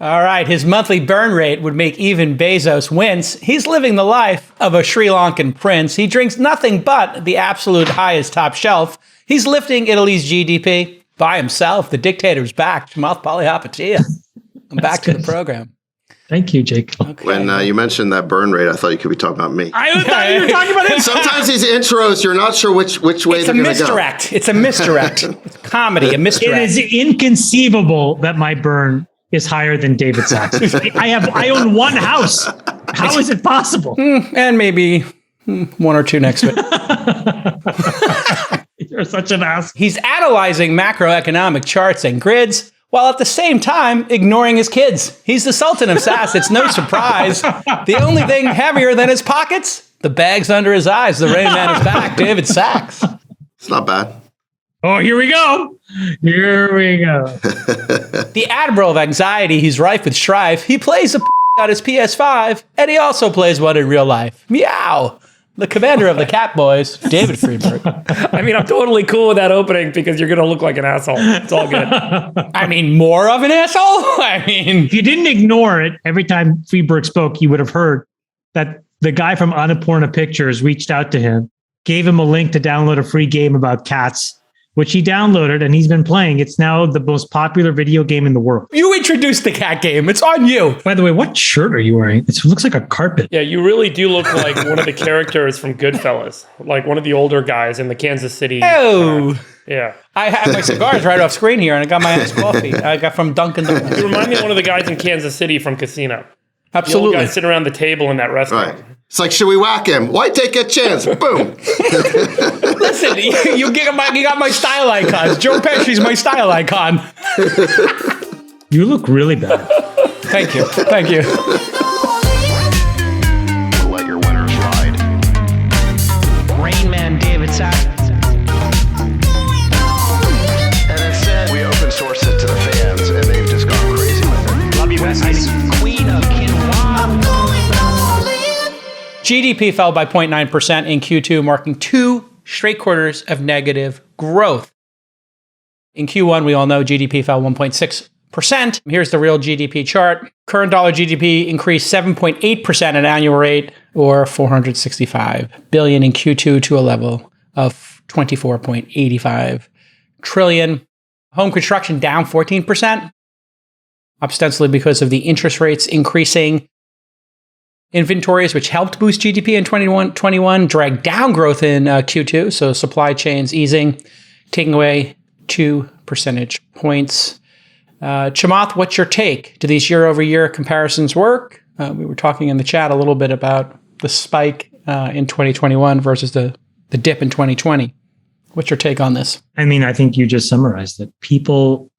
All right, his monthly burn rate would make even Bezos wince. He's living the life of a Sri Lankan prince. He drinks nothing but the absolute highest top shelf. He's lifting Italy's GDP by himself. The dictator's back. Chamath Palihapitiya. I'm back to the program. Thank you, Jake. Okay. When you mentioned that burn rate, I thought you could be talking about me. I thought you were talking about it. Sometimes these intros, you're not sure which way they're going to go. It's a misdirect. It's comedy, a misdirect. It is inconceivable that my burn is higher than David Saxon's. I own one house. How is it possible? And maybe one or two next to it. You're such an ass. He's analyzing macroeconomic charts and grids, while at the same time ignoring his kids. He's the Sultan of Sass. It's no surprise. The only thing heavier than his pockets, the bags under his eyes. The Rain Man is back. David Sachs. It's not bad. Oh, here we go. Here we go. The Admiral of Anxiety. He's rife with strife. He plays a on his PS5, and he also plays one in real life. Meow. The commander of the Cat Boys, David Friedberg. I mean, I'm totally cool with that opening because you're going to look like an asshole. It's all good. I mean, more of an asshole? I mean, if you didn't ignore it, every time Friedberg spoke, you would have heard that the guy from Annapurna Pictures reached out to him, gave him a link to download a free game about cats, which he downloaded and he's been playing. It's now the most popular video game in the world. You introduced the cat game. It's on you. By the way, what shirt are you wearing? It looks like a carpet. Yeah, you really do look like one of the characters from Goodfellas, like one of the older guys in the Kansas City. Oh. Yeah. I have my cigars right off screen here, and I got my iced coffee. I got from Dunkin' Donuts. You remind me of one of the guys in Kansas City from Casino. Absolutely. The old guy sitting around the table in that restaurant. Right. It's like, should we whack him? Why take a chance? Boom. Listen, you got my style icons. Joe Pesci's my style icon. You look really bad. Thank you. Thank you. Let your winners ride. Rain Man David Sack. And instead, we open source it to the fans, and they've just gone crazy with it. Love you, Bestie. Queen of GDP fell by 0.9% in Q2, marking 2 straight quarters of negative growth. In Q1, we all know GDP fell 1.6%. Here's the real GDP chart. Current dollar GDP increased 7.8% at an annual rate, or $465 billion in Q2 to a level of $24.85 trillion. Home construction down 14%, ostensibly because of the interest rates increasing. Inventories, which helped boost GDP in 2021, dragged down growth in Q2. So supply chains easing, taking away 2 percentage points. Chamath, what's your take? Do these year-over-year comparisons work? We were talking in the chat a little bit about the spike in 2021 versus the dip in 2020. What's your take on this? I mean, I think you just summarized it. People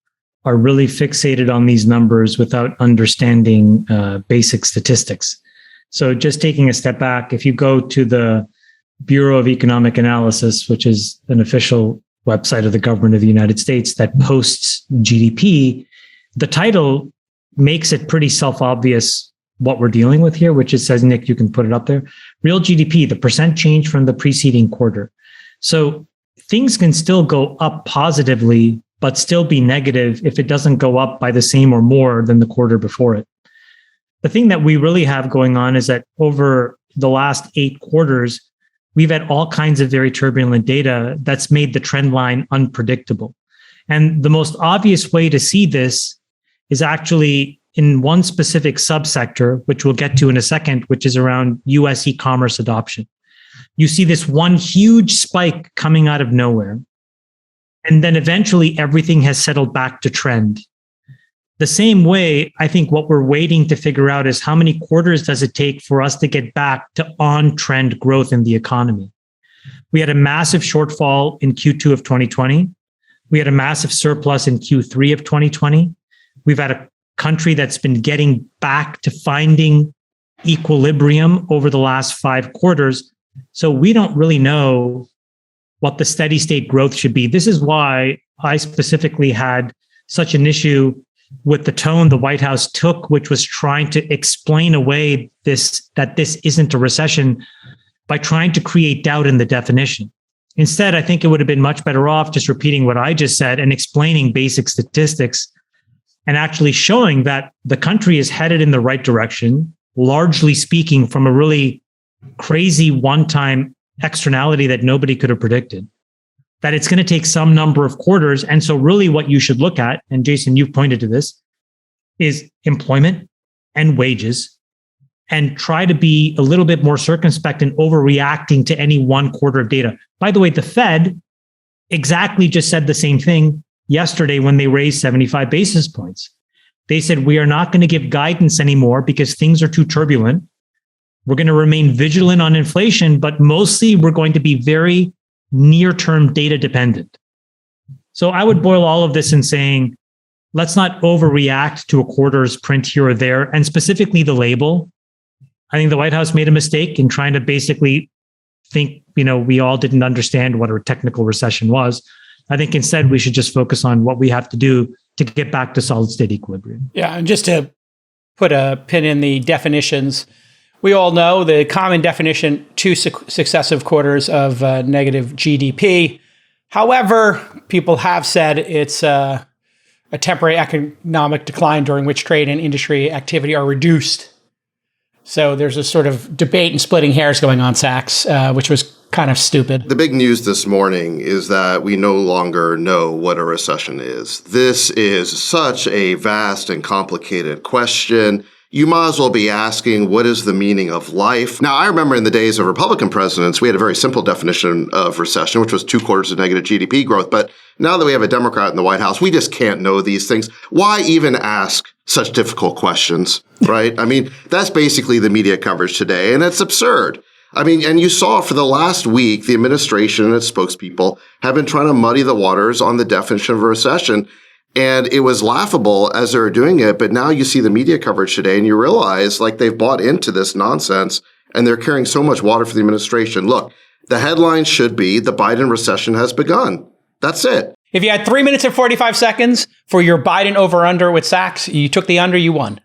are really fixated on these numbers without understanding basic statistics. So just taking a step back, if you go to the Bureau of Economic Analysis, which is an official website of the government of the United States that posts GDP, the title makes it pretty self-obvious what we're dealing with here, which it says, Nick, you can put it up there. Real GDP, the percent change from the preceding quarter. So things can still go up positively, but still be negative if it doesn't go up by the same or more than the quarter before it. The thing that we really have going on is that over the last 8 quarters, we've had all kinds of very turbulent data that's made the trend line unpredictable. And the most obvious way to see this is actually in one specific subsector, which we'll get to in a second, which is around US e-commerce adoption. You see this one huge spike coming out of nowhere. And then eventually everything has settled back to trend. The same way, I think what we're waiting to figure out is how many quarters does it take for us to get back to on-trend growth in the economy. We had a massive shortfall in Q2 of 2020. We had a massive surplus in Q3 of 2020. We've had a country that's been getting back to finding equilibrium over the last 5 quarters. So we don't really know what the steady state growth should be. This is why I specifically had such an issue with the tone the White House took, which was trying to explain away that this isn't a recession by trying to create doubt in the definition. Instead, I think it would have been much better off just repeating what I just said and explaining basic statistics. and actually showing that the country is headed in the right direction, largely speaking, from a really crazy one-time externality that nobody could have predicted, that it's going to take some number of quarters. And so really what you should look at, and Jason, you've pointed to this, is employment and wages, and try to be a little bit more circumspect in overreacting to any one quarter of data. By the way, the Fed exactly just said the same thing yesterday when they raised 75 basis points. They said, we are not going to give guidance anymore because things are too turbulent. We're going to remain vigilant on inflation, but mostly we're going to be very near-term data dependent. So I would boil all of this in saying, let's not overreact to a quarter's print here or there, and specifically the label. I think the White House made a mistake in trying to basically think, we all didn't understand what a technical recession was. I think instead we should just focus on what we have to do to get back to solid state equilibrium. Yeah, and just to put a pin in the definitions, we all know the common definition, 2 successive quarters of negative GDP. However, people have said it's a temporary economic decline during which trade and industry activity are reduced. So there's a sort of debate and splitting hairs going on, Sachs, which was kind of stupid. The big news this morning is that we no longer know what a recession is. This is such a vast and complicated question. You might as well be asking, what is the meaning of life? Now, I remember in the days of Republican presidents, we had a very simple definition of recession, which was 2 quarters of negative GDP growth. But now that we have a Democrat in the White House, we just can't know these things. Why even ask such difficult questions, right? I mean, that's basically the media coverage today, and it's absurd. I mean, and you saw for the last week, the administration and its spokespeople have been trying to muddy the waters on the definition of a recession. And it was laughable as they were doing it. But now you see the media coverage today and you realize like they've bought into this nonsense and they're carrying so much water for the administration. Look, the headline should be the Biden recession has begun. That's it. If you had 3 minutes and 45 seconds for your Biden over-under with Sachs, you took the under, you won.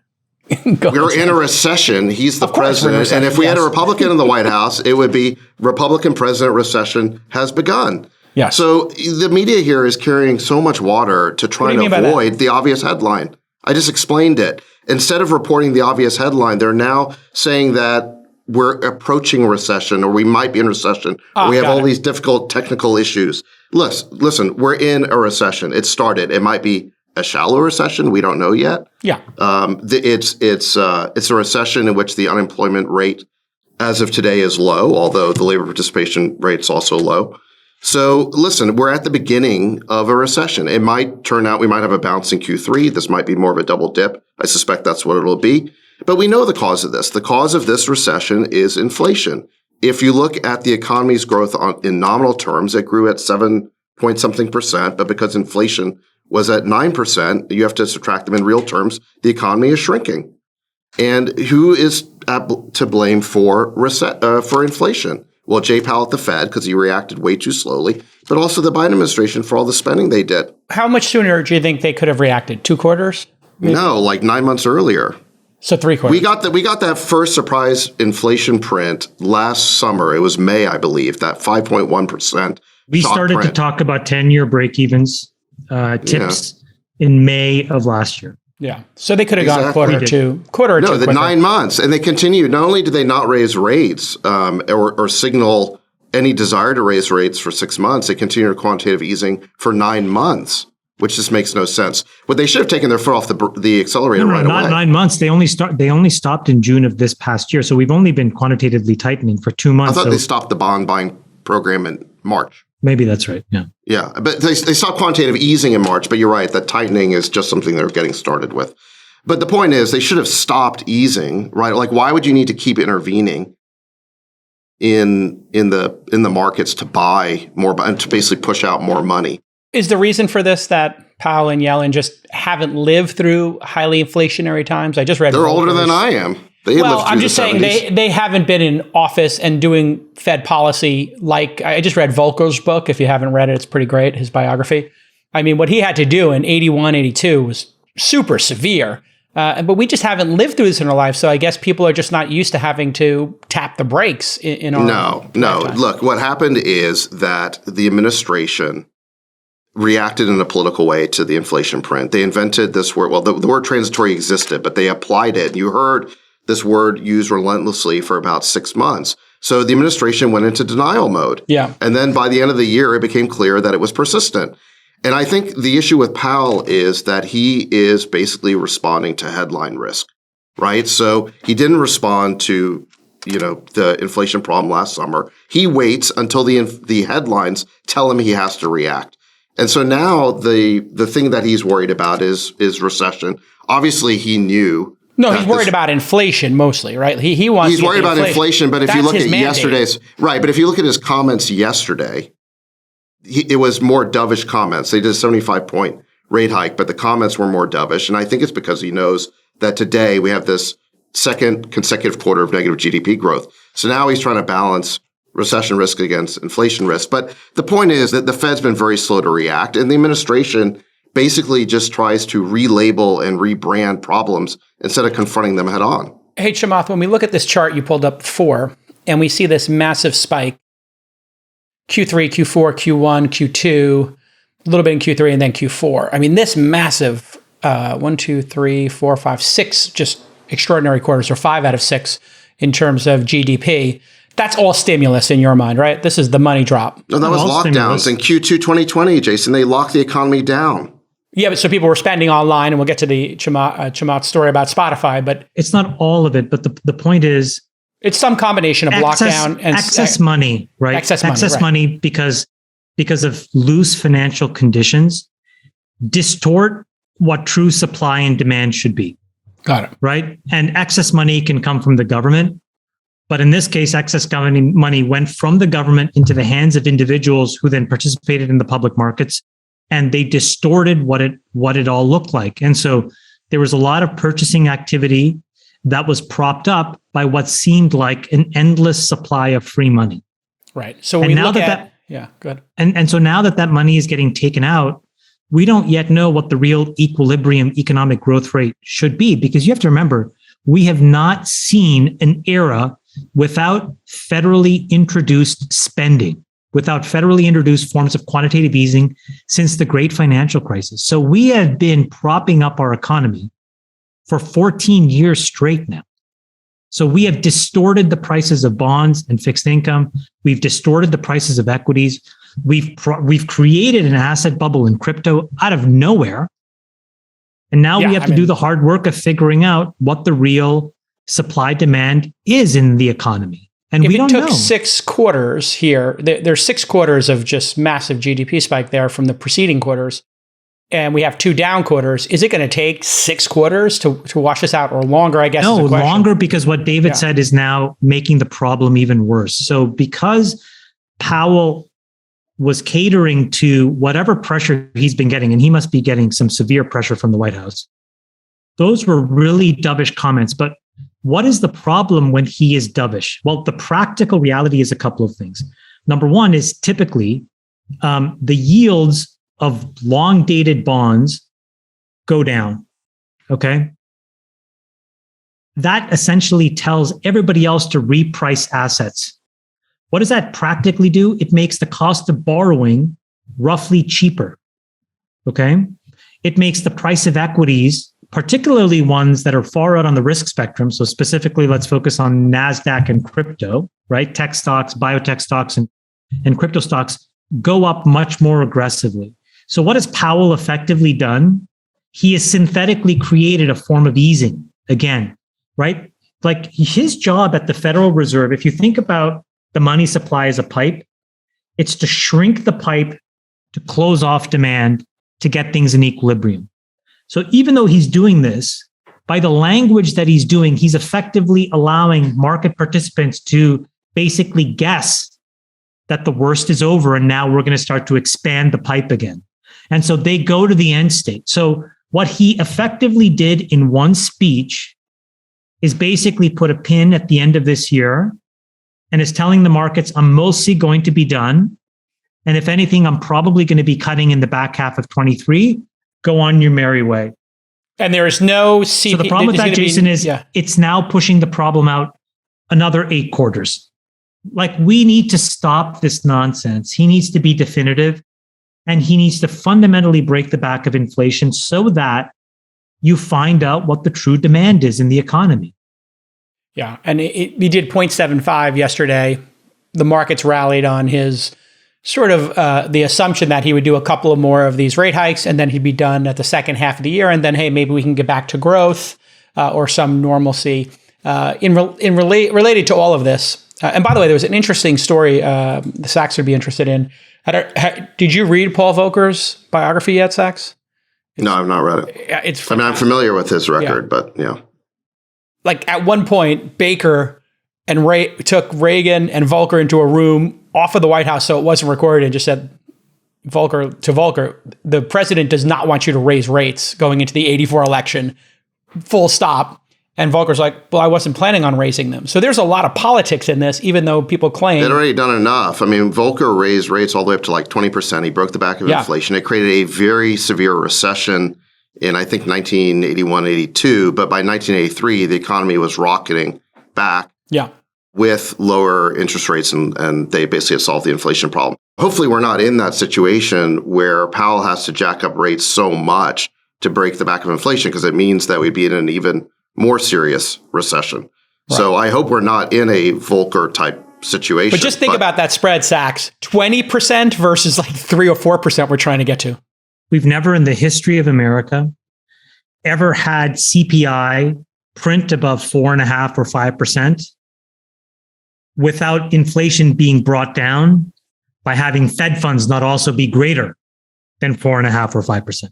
We're in a recession. He's the president. And if we had a Republican in the White House, it would be Republican president recession has begun. Yes. So the media here is carrying so much water to try to avoid the obvious headline. I just explained it. Instead of reporting the obvious headline, they're now saying that we're approaching a recession or we might be in recession. We have all these difficult technical issues. Listen, we're in a recession. It started. It might be a shallow recession. We don't know yet. Yeah. It's a recession in which the unemployment rate as of today is low, although the labor participation rate's also low. So listen, we're at the beginning of a recession. It might turn out we might have a bounce in Q3. This might be more of a double dip. I suspect that's what it'll be. But we know the cause of this. The cause of this recession is inflation. If you look at the economy's growth in nominal terms, it grew at 7-point-something%. But because inflation was at 9%, you have to subtract them in real terms. The economy is shrinking. And who is to blame for inflation? Well, Jay Powell at the Fed, because he reacted way too slowly, but also the Biden administration for all the spending they did. How much sooner do you think they could have reacted? 2 quarters? Maybe? No, like 9 months earlier. So 3 quarters. We got that first surprise inflation print last summer. It was May, I believe, that 5.1%. We started to talk about 10-year break-evens tips in May of last year. Yeah. So they could have gone a quarter or two. No, the 9 months. And they continued. Not only did they not raise rates or signal any desire to raise rates for 6 months, they continued quantitative easing for 9 months, which just makes no sense. But they should have taken their foot off the accelerator right away. Not 9 months. They only stopped in June of this past year. So we've only been quantitatively tightening for 2 months. I thought they stopped the bond buying program in March. Maybe that's right. Yeah. Yeah. But they stopped quantitative easing in March. But you're right. That tightening is just something they're getting started with. But the point is they should have stopped easing, right? Like, why would you need to keep intervening in the markets to buy more, to basically push out more money? Is the reason for this that Powell and Yellen just haven't lived through highly inflationary times? I just read they're older than I am. I'm just saying they haven't been in office and doing Fed policy. Like I just read Volcker's book. If you haven't read it, it's pretty great, his biography. I mean, what he had to do in 81, 82 was super severe. But we just haven't lived through this in our life. So I guess people are just not used to having to tap the brakes in our lifetime. Look, what happened is that the administration reacted in a political way to the inflation print. They invented this word. Well, the word transitory existed, but they applied it. You heard this word used relentlessly for about 6 months. So the administration went into denial mode. Yeah. And then by the end of the year, it became clear that it was persistent. And I think the issue with Powell is that he is basically responding to headline risk, right? So he didn't respond to, the inflation problem last summer. He waits until the headlines tell him he has to react. And so now the thing that he's worried about is recession. Obviously, he knew. No, he's worried about inflation mostly, right? He wants. He's worried about inflation, but if you look at yesterday's right, but if you look at his comments yesterday, it was more dovish comments. They did a 75-point rate hike, but the comments were more dovish, and I think it's because he knows that today we have this second consecutive quarter of negative GDP growth. So now he's trying to balance recession risk against inflation risk. But the point is that the Fed's been very slow to react, and the administration basically just tries to relabel and rebrand problems instead of confronting them head on. Hey, Chamath, when we look at this chart you pulled up before, and we see this massive spike, Q3, Q4, Q1, Q2, a little bit in Q3, and then Q4. I mean, this massive 1, 2, 3, 4, 5, 6 just extraordinary quarters, or 5 out of 6 in terms of GDP. That's all stimulus in your mind, right? This is the money drop. No, that was lockdowns in Q2 2020, Jason. They locked the economy down. Yeah, but so people were spending online, and we'll get to the Chamath story about Spotify, but it's not all of it. But the point is, it's some combination of lockdown and excess money, right? Excess money because of loose financial conditions distort what true supply and demand should be. Got it. Right? And excess money can come from the government. But in this case, excess government money went from the government into the hands of individuals who then participated in the public markets, and they distorted what it all looked like. And so there was a lot of purchasing activity that was propped up by what seemed like an endless supply of free money. Right. So when we look at yeah, good. And so now that money is getting taken out, we don't yet know what the real equilibrium economic growth rate should be, because you have to remember, we have not seen an era without federally introduced spending, without federally introduced forms of quantitative easing since the great financial crisis. So we have been propping up our economy for 14 years straight now. So we have distorted the prices of bonds and fixed income. We've distorted the prices of equities. We've created an asset bubble in crypto out of nowhere. And now we have to do the hard work of figuring out what the real supply demand is in the economy. And we don't know. If it took 6 quarters here, there's 6 quarters of just massive GDP spike there from the preceding quarters, and we have 2 down quarters. Is it going to take 6 quarters to wash this out, or longer, I guess? No, longer, because what David said is now making the problem even worse. So because Powell was catering to whatever pressure he's been getting, and he must be getting some severe pressure from the White House, those were really dovish comments. But what is the problem when he is dovish? Well, the practical reality is a couple of things. Number one is typically the yields of long-dated bonds go down, okay? That essentially tells everybody else to reprice assets. What does that practically do? It makes the cost of borrowing roughly cheaper, okay? It makes the price of equities, particularly ones that are far out on the risk spectrum. So specifically, let's focus on NASDAQ and crypto, right? Tech stocks, biotech stocks, and crypto stocks go up much more aggressively. So what has Powell effectively done? He has synthetically created a form of easing again, right? Like his job at the Federal Reserve, if you think about the money supply as a pipe, it's to shrink the pipe to close off demand to get things in equilibrium. So even though he's doing this, by the language that he's doing, he's effectively allowing market participants to basically guess that the worst is over and now we're going to start to expand the pipe again. And so they go to the end state. So what he effectively did in one speech is basically put a pin at the end of this year and is telling the markets, I'm mostly going to be done. And if anything, I'm probably going to be cutting in the back half of 23. Go on your merry way. And there is no CP. So the problem with that, Jason, is it's now pushing the problem out another 8 quarters. Like, we need to stop this nonsense. He needs to be definitive. And he needs to fundamentally break the back of inflation so that you find out what the true demand is in the economy. Yeah. And he did 0.75 yesterday. The markets rallied on his sort of the assumption that he would do a couple of more of these rate hikes and then he'd be done at the second half of the year. And then, hey, maybe we can get back to growth or some normalcy. Related to all of this. And by the way, there was an interesting story the Sachs would be interested in. Did you read Paul Volcker's biography yet, Sachs? No, I've not read it. I'm familiar with his record, but yeah. Like at one point, Baker and took Reagan and Volcker into a room off of the White House so it wasn't recorded and just said, Volcker, the president does not want you to raise rates going into the 84 election, full stop. And Volcker's like, well, I wasn't planning on raising them. So there's a lot of politics in this, even though people claim... They'd already done enough. I mean, Volcker raised rates all the way up to like 20%. He broke the back of inflation. It created a very severe recession in, I think, 1981, 82. But by 1983, the economy was rocketing back with lower interest rates, and they basically had solved the inflation problem. Hopefully, we're not in that situation where Powell has to jack up rates so much to break the back of inflation, because it means that we'd be in an even more serious recession. Right. So I hope we're not in a Volcker type situation. But just think about that spread, Sachs. 20% versus like 3 or 4% we're trying to get to. We've never in the history of America ever had CPI print above 4.5% or 5% without inflation being brought down by having Fed funds not also be greater than 4.5% or 5%.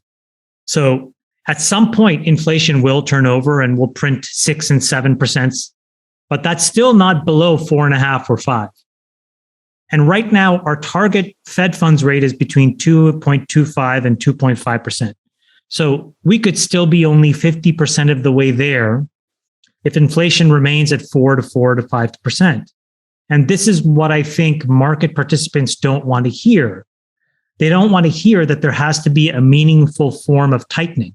So at some point, inflation will turn over and we'll print 6 and 7%, but that's still not below 4.5% or 5%. And right now, our target Fed funds rate is between 2.25% and 2.5%. So we could still be only 50% of the way there if inflation remains at 4 to 5%. And this is what I think market participants don't want to hear. They don't want to hear that there has to be a meaningful form of tightening.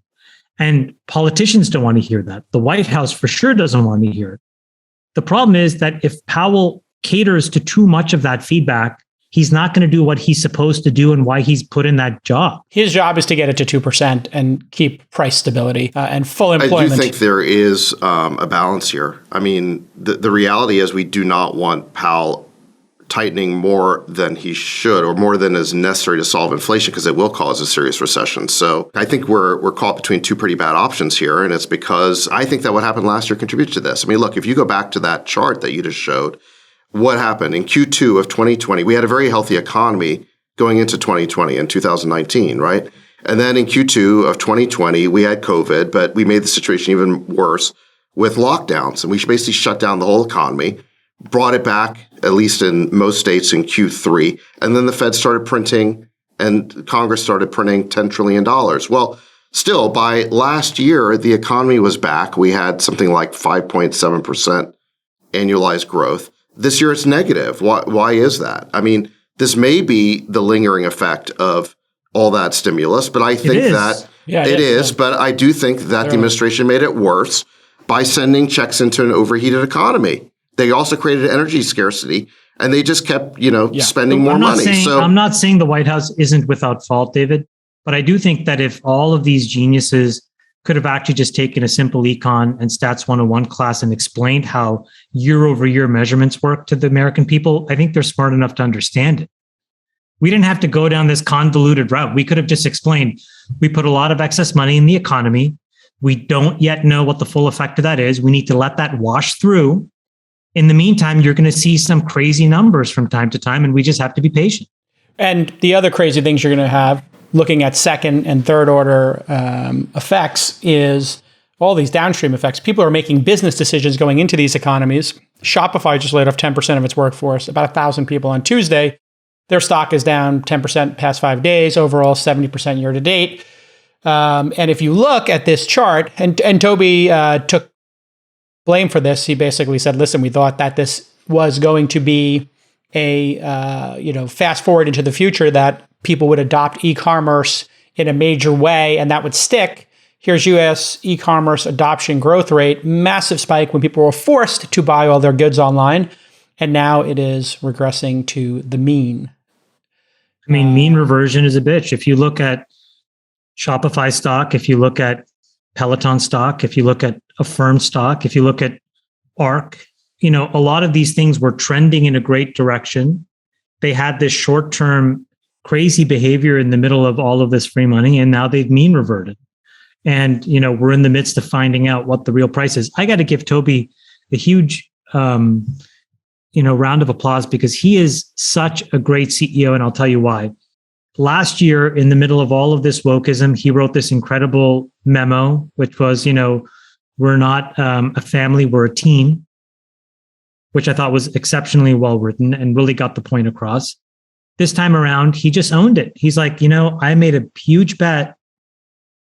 And politicians don't want to hear that. The White House for sure doesn't want to hear it. The problem is that if Powell caters to too much of that feedback, he's not going to do what he's supposed to do and why he's put in that job. His job is to get it to 2% and keep price stability and full employment. I do think there is a balance here. I mean, the reality is we do not want Powell tightening more than he should or more than is necessary to solve inflation, because it will cause a serious recession. So I think we're caught between two pretty bad options here. And it's because I think that what happened last year contributed to this. I mean, look, if you go back to that chart that you just showed, what happened in Q2 of 2020, we had a very healthy economy going into 2020 and 2019, right? And then in Q2 of 2020, we had COVID, but we made the situation even worse with lockdowns. And we basically shut down the whole economy, brought it back, at least in most states, in Q3. And then the Fed started printing and Congress started printing $10 trillion. Well, still, by last year, the economy was back. We had something like 5.7% annualized growth. This year, it's negative. Why is that? I mean, this may be the lingering effect of all that stimulus, but I think that it is. But I do think that the administration made it worse by sending checks into an overheated economy. They also created energy scarcity, and they just kept, spending more money. I'm not saying the White House isn't without fault, David, but I do think that if all of these geniuses could have actually just taken a simple econ and stats 101 class and explained how year over year measurements work to the American people, I think they're smart enough to understand it. We didn't have to go down this convoluted route. We could have just explained, we put a lot of excess money in the economy. We don't yet know what the full effect of that is. We need to let that wash through. In the meantime, you're going to see some crazy numbers from time to time, and we just have to be patient. And the other crazy things you're going to have, looking at second and third order effects, is all these downstream effects. People are making business decisions going into these economies. Shopify just laid off 10% of its workforce, about 1,000 people on Tuesday. Their stock is down 10% past 5 days, overall 70% year to date. And if you look at this chart, and Toby took blame for this, he basically said, listen, we thought that this was going to be a fast forward into the future, that people would adopt e-commerce in a major way and that would stick. Here's U.S. e-commerce adoption growth rate, massive spike when people were forced to buy all their goods online. And now it is regressing to the mean. I mean, mean reversion is a bitch. If you look at Shopify stock, if you look at Peloton stock, if you look at Affirm stock, if you look at ARC, a lot of these things were trending in a great direction. They had this short-term crazy behavior in the middle of all of this free money, and now they've mean reverted. And, we're in the midst of finding out what the real price is. I got to give Toby a huge, round of applause, because he is such a great CEO. And I'll tell you why. Last year, in the middle of all of this wokeism, he wrote this incredible memo, which was, we're not a family, we're a team, which I thought was exceptionally well written and really got the point across. This time around, he just owned it. He's like, I made a huge bet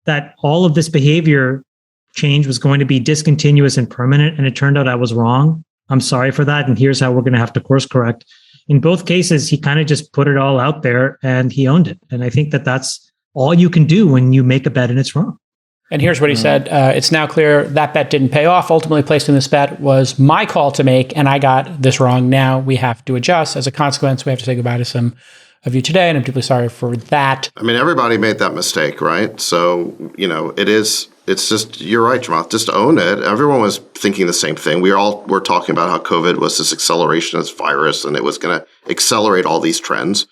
that all of this behavior change was going to be discontinuous and permanent. And it turned out I was wrong. I'm sorry for that. And here's how we're going to have to course correct. In both cases, he kind of just put it all out there and he owned it. And I think that that's all you can do when you make a bet and it's wrong. And here's what he said. It's now clear that bet didn't pay off. Ultimately, placing this bet was my call to make, and I got this wrong. Now we have to adjust. As a consequence, we have to say goodbye to some of you today, and I'm deeply sorry for that. I mean, everybody made that mistake, right? So, it's just, you're right, Jamal, just own it. Everyone was thinking the same thing. We were talking about how COVID was this acceleration of this virus, and it was going to accelerate all these trends.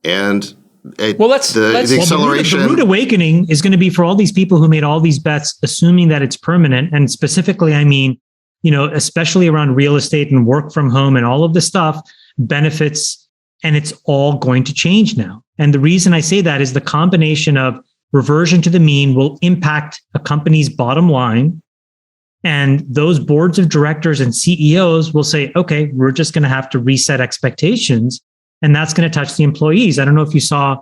And the acceleration. The rude awakening is going to be for all these people who made all these bets, assuming that it's permanent. And specifically, I mean, especially around real estate and work from home and all of this stuff, benefits, and it's all going to change now. And the reason I say that is the combination of reversion to the mean will impact a company's bottom line. And those boards of directors and CEOs will say, okay, we're just going to have to reset expectations. And that's going to touch the employees. I don't know if you saw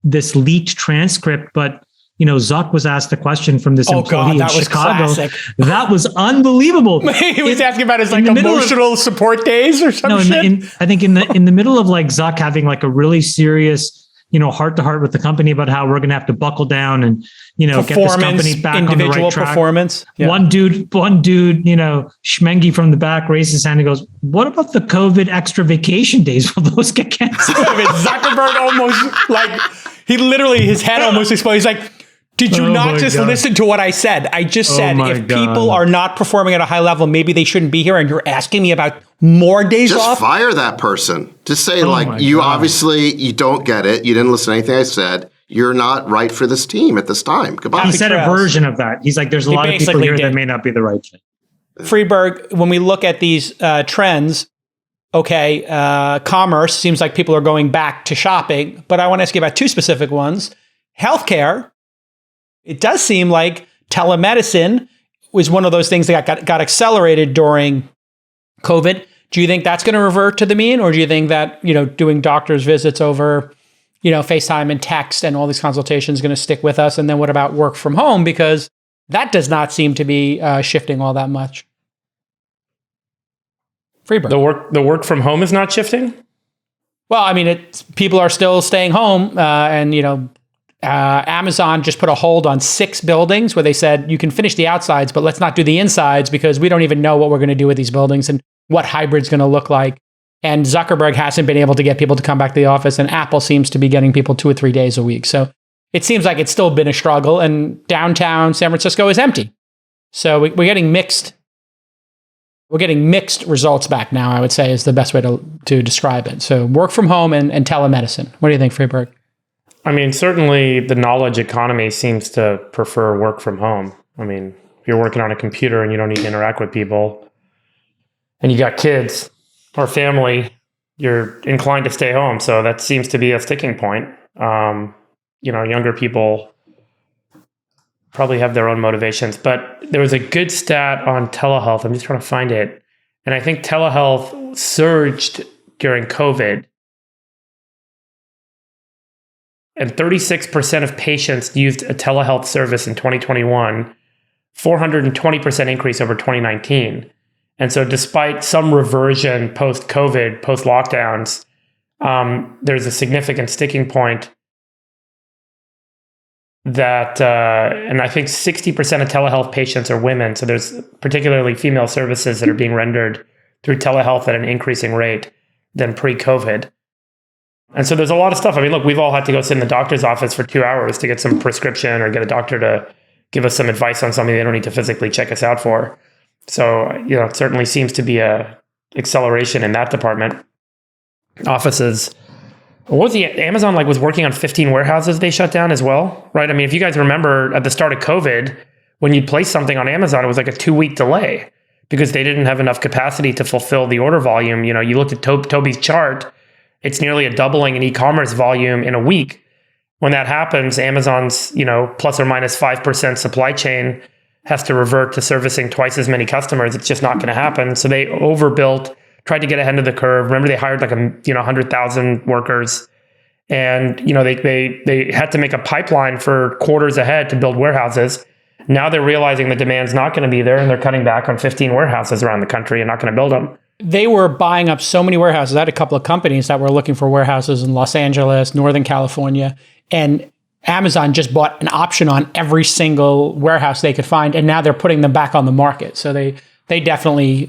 this leaked transcript, but Zuck was asked a question from this employee in Chicago. Classic. That was unbelievable. He was asking about his emotional support days or something. I think in the middle of Zuck having a really serious, heart to heart with the company about how we're going to have to buckle down and get this company back on the right track. Performance. Yeah. One dude, Schmengi from the back raised his hand and goes, "What about the COVID extra vacation days? Will those get canceled?" Zuckerberg almost he literally, his head almost exploded. He's like, did you not just listen to what I said? I just said, if people are not performing at a high level, maybe they shouldn't be here. And you're asking me about more days off? Just fire that person. Just say, obviously, you don't get it. You didn't listen to anything I said. You're not right for this team at this time. Goodbye. He said a version of that. He's like, there's a lot of people here that may not be the right fit. Friedberg, when we look at these trends, commerce seems like people are going back to shopping. But I want to ask you about two specific ones. Healthcare. It does seem like telemedicine was one of those things that got accelerated during COVID. Do you think that's going to revert to the mean? Or do you think that, doing doctor's visits over, FaceTime and text and all these consultations is going to stick with us? And then what about work from home? Because that does not seem to be shifting all that much. Freeberg. The work from home is not shifting? Well, I mean, people are still staying home and, Amazon just put a hold on 6 buildings where they said you can finish the outsides, but let's not do the insides because we don't even know what we're going to do with these buildings and what hybrid's going to look like. And Zuckerberg hasn't been able to get people to come back to the office, and Apple seems to be getting people 2 or 3 days a week. So it seems like it's still been a struggle, and downtown San Francisco is empty. So we're getting mixed. We're getting mixed results back now, I would say, is the best way to describe it. So work from home and telemedicine. What do you think, Friedberg? I mean, certainly the knowledge economy seems to prefer work from home. I mean, if you're working on a computer and you don't need to interact with people and you got kids or family, you're inclined to stay home. So that seems to be a sticking point. Younger people probably have their own motivations, but there was a good stat on telehealth. I'm just trying to find it. And I think telehealth surged during COVID. And 36% of patients used a telehealth service in 2021, 420% increase over 2019. And so despite some reversion post-COVID, post-lockdowns, there's a significant sticking point that, and I think 60% of telehealth patients are women. So there's particularly female services that are being rendered through telehealth at an increasing rate than pre-COVID. And so there's a lot of stuff. I mean, look, we've all had to go sit in the doctor's office for 2 hours to get some prescription or get a doctor to give us some advice on something they don't need to physically check us out for. So, it certainly seems to be a acceleration in that department. Offices. What was Amazon was working on 15 warehouses they shut down as well, right? I mean, if you guys remember at the start of COVID, when you'd place something on Amazon, it was like a 2-week delay because they didn't have enough capacity to fulfill the order volume. You looked at Toby's chart, it's nearly a doubling in e-commerce volume in a week. When that happens, Amazon's, plus or minus 5% supply chain has to revert to servicing twice as many customers. It's just not going to happen. So they overbuilt, tried to get ahead of the curve. Remember, they hired 100,000 workers, and they had to make a pipeline for quarters ahead to build warehouses. Now they're realizing the demand's not going to be there, and they're cutting back on 15 warehouses around the country and not going to build them. They were buying up so many warehouses. I had a couple of companies that were looking for warehouses in Los Angeles, Northern California, and Amazon just bought an option on every single warehouse they could find, and now they're putting them back on the market. So they definitely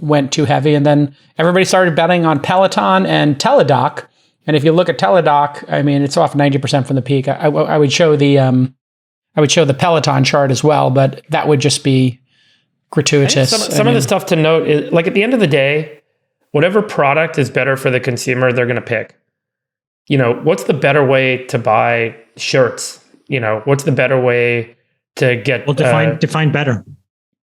went too heavy, and then everybody started betting on Peloton and Teladoc. And if you look at Teladoc, I mean, it's off 90% from the peak. I would show the Peloton chart as well, but that would just be gratuitous. Some of the stuff to note is, at the end of the day, whatever product is better for the consumer, they're going to pick. What's the better way to buy shirts? What's the better way to get... Well, define better.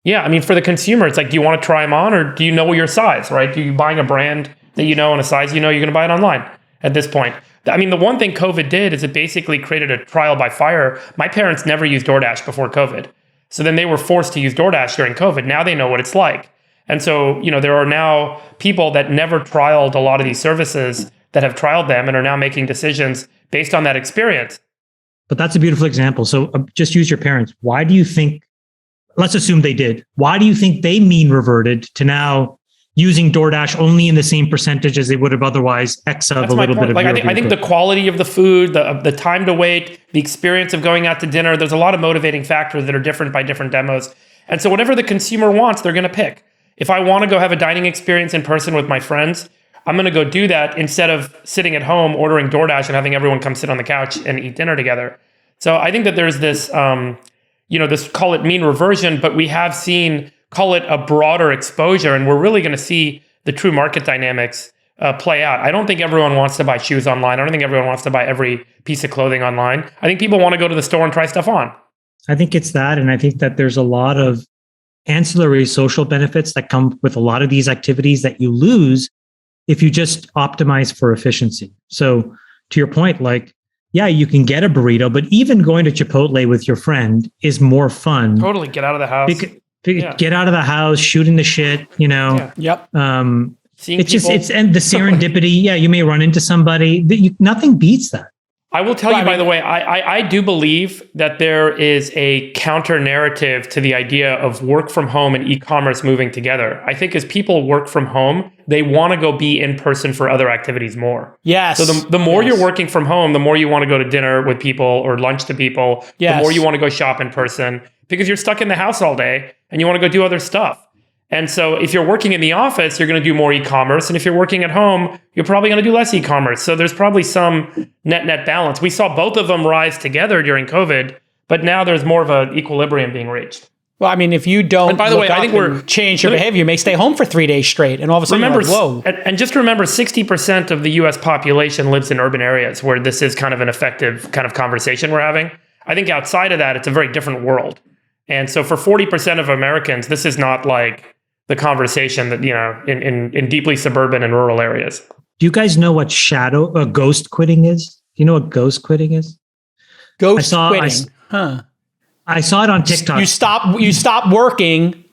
Yeah, I mean, for the consumer, it's do you want to try them on, or do you know your size, right? Do you buying a brand that and a size you're going to buy it online at this point? I mean, the one thing COVID did is it basically created a trial by fire. My parents never used DoorDash before COVID. So then they were forced to use DoorDash during COVID. Now they know what it's like. And so, there are now people that never trialed a lot of these services that have trialed them and are now making decisions based on that experience. But that's a beautiful example. So just use your parents. Why do you think, let's assume they did, why do you think they mean reverted to now using DoorDash only in the same percentage as they would have otherwise X of a little bit of I think the quality of the food, the time to wait, the experience of going out to dinner, there's a lot of motivating factors that are different by different demos. And so whatever the consumer wants, they're going to pick. If I want to go have a dining experience in person with my friends, I'm going to go do that instead of sitting at home, ordering DoorDash and having everyone come sit on the couch and eat dinner together. So I think that there's this, this call it mean reversion, but we have seen, call it a broader exposure, and we're really going to see the true market dynamics play out. I don't think everyone wants to buy shoes online. I don't think everyone wants to buy every piece of clothing online. I think people want to go to the store and try stuff on. I think it's that, and I think that there's a lot of ancillary social benefits that come with a lot of these activities that you lose if you just optimize for efficiency. So to your point, yeah, you can get a burrito, but even going to Chipotle with your friend is more fun. Totally. Get out of the house. Get out of the house, shooting the shit, Yeah. Yep. And the serendipity. Yeah, you may run into somebody. Nothing beats that. I will tell you, by the way, I do believe that there is a counter narrative to the idea of work from home and e-commerce moving together. I think as people work from home, they want to go be in person for other activities more. Yes. So the more you're working from home, the more you want to go to dinner with people or lunch to people, the more you want to go shop in person because you're stuck in the house all day and you want to go do other stuff. And so if you're working in the office, you're going to do more e-commerce. And if you're working at home, you're probably going to do less e-commerce. So there's probably some net balance. We saw both of them rise together during COVID, but now there's more of an equilibrium being reached. Well, I mean, if you don't, and by the way, I think we're change your behavior, you may stay home for 3 days straight, and all of a sudden, whoa! And just remember, 60% of the U.S. population lives in urban areas where this is kind of an effective kind of conversation we're having. I think outside of that, it's a very different world. And so, for 40% of Americans, this is not like the conversation that in deeply suburban and rural areas. Do you guys know what ghost quitting is? Do you know what ghost quitting is? Ghost quitting, I saw it on TikTok. You stop working.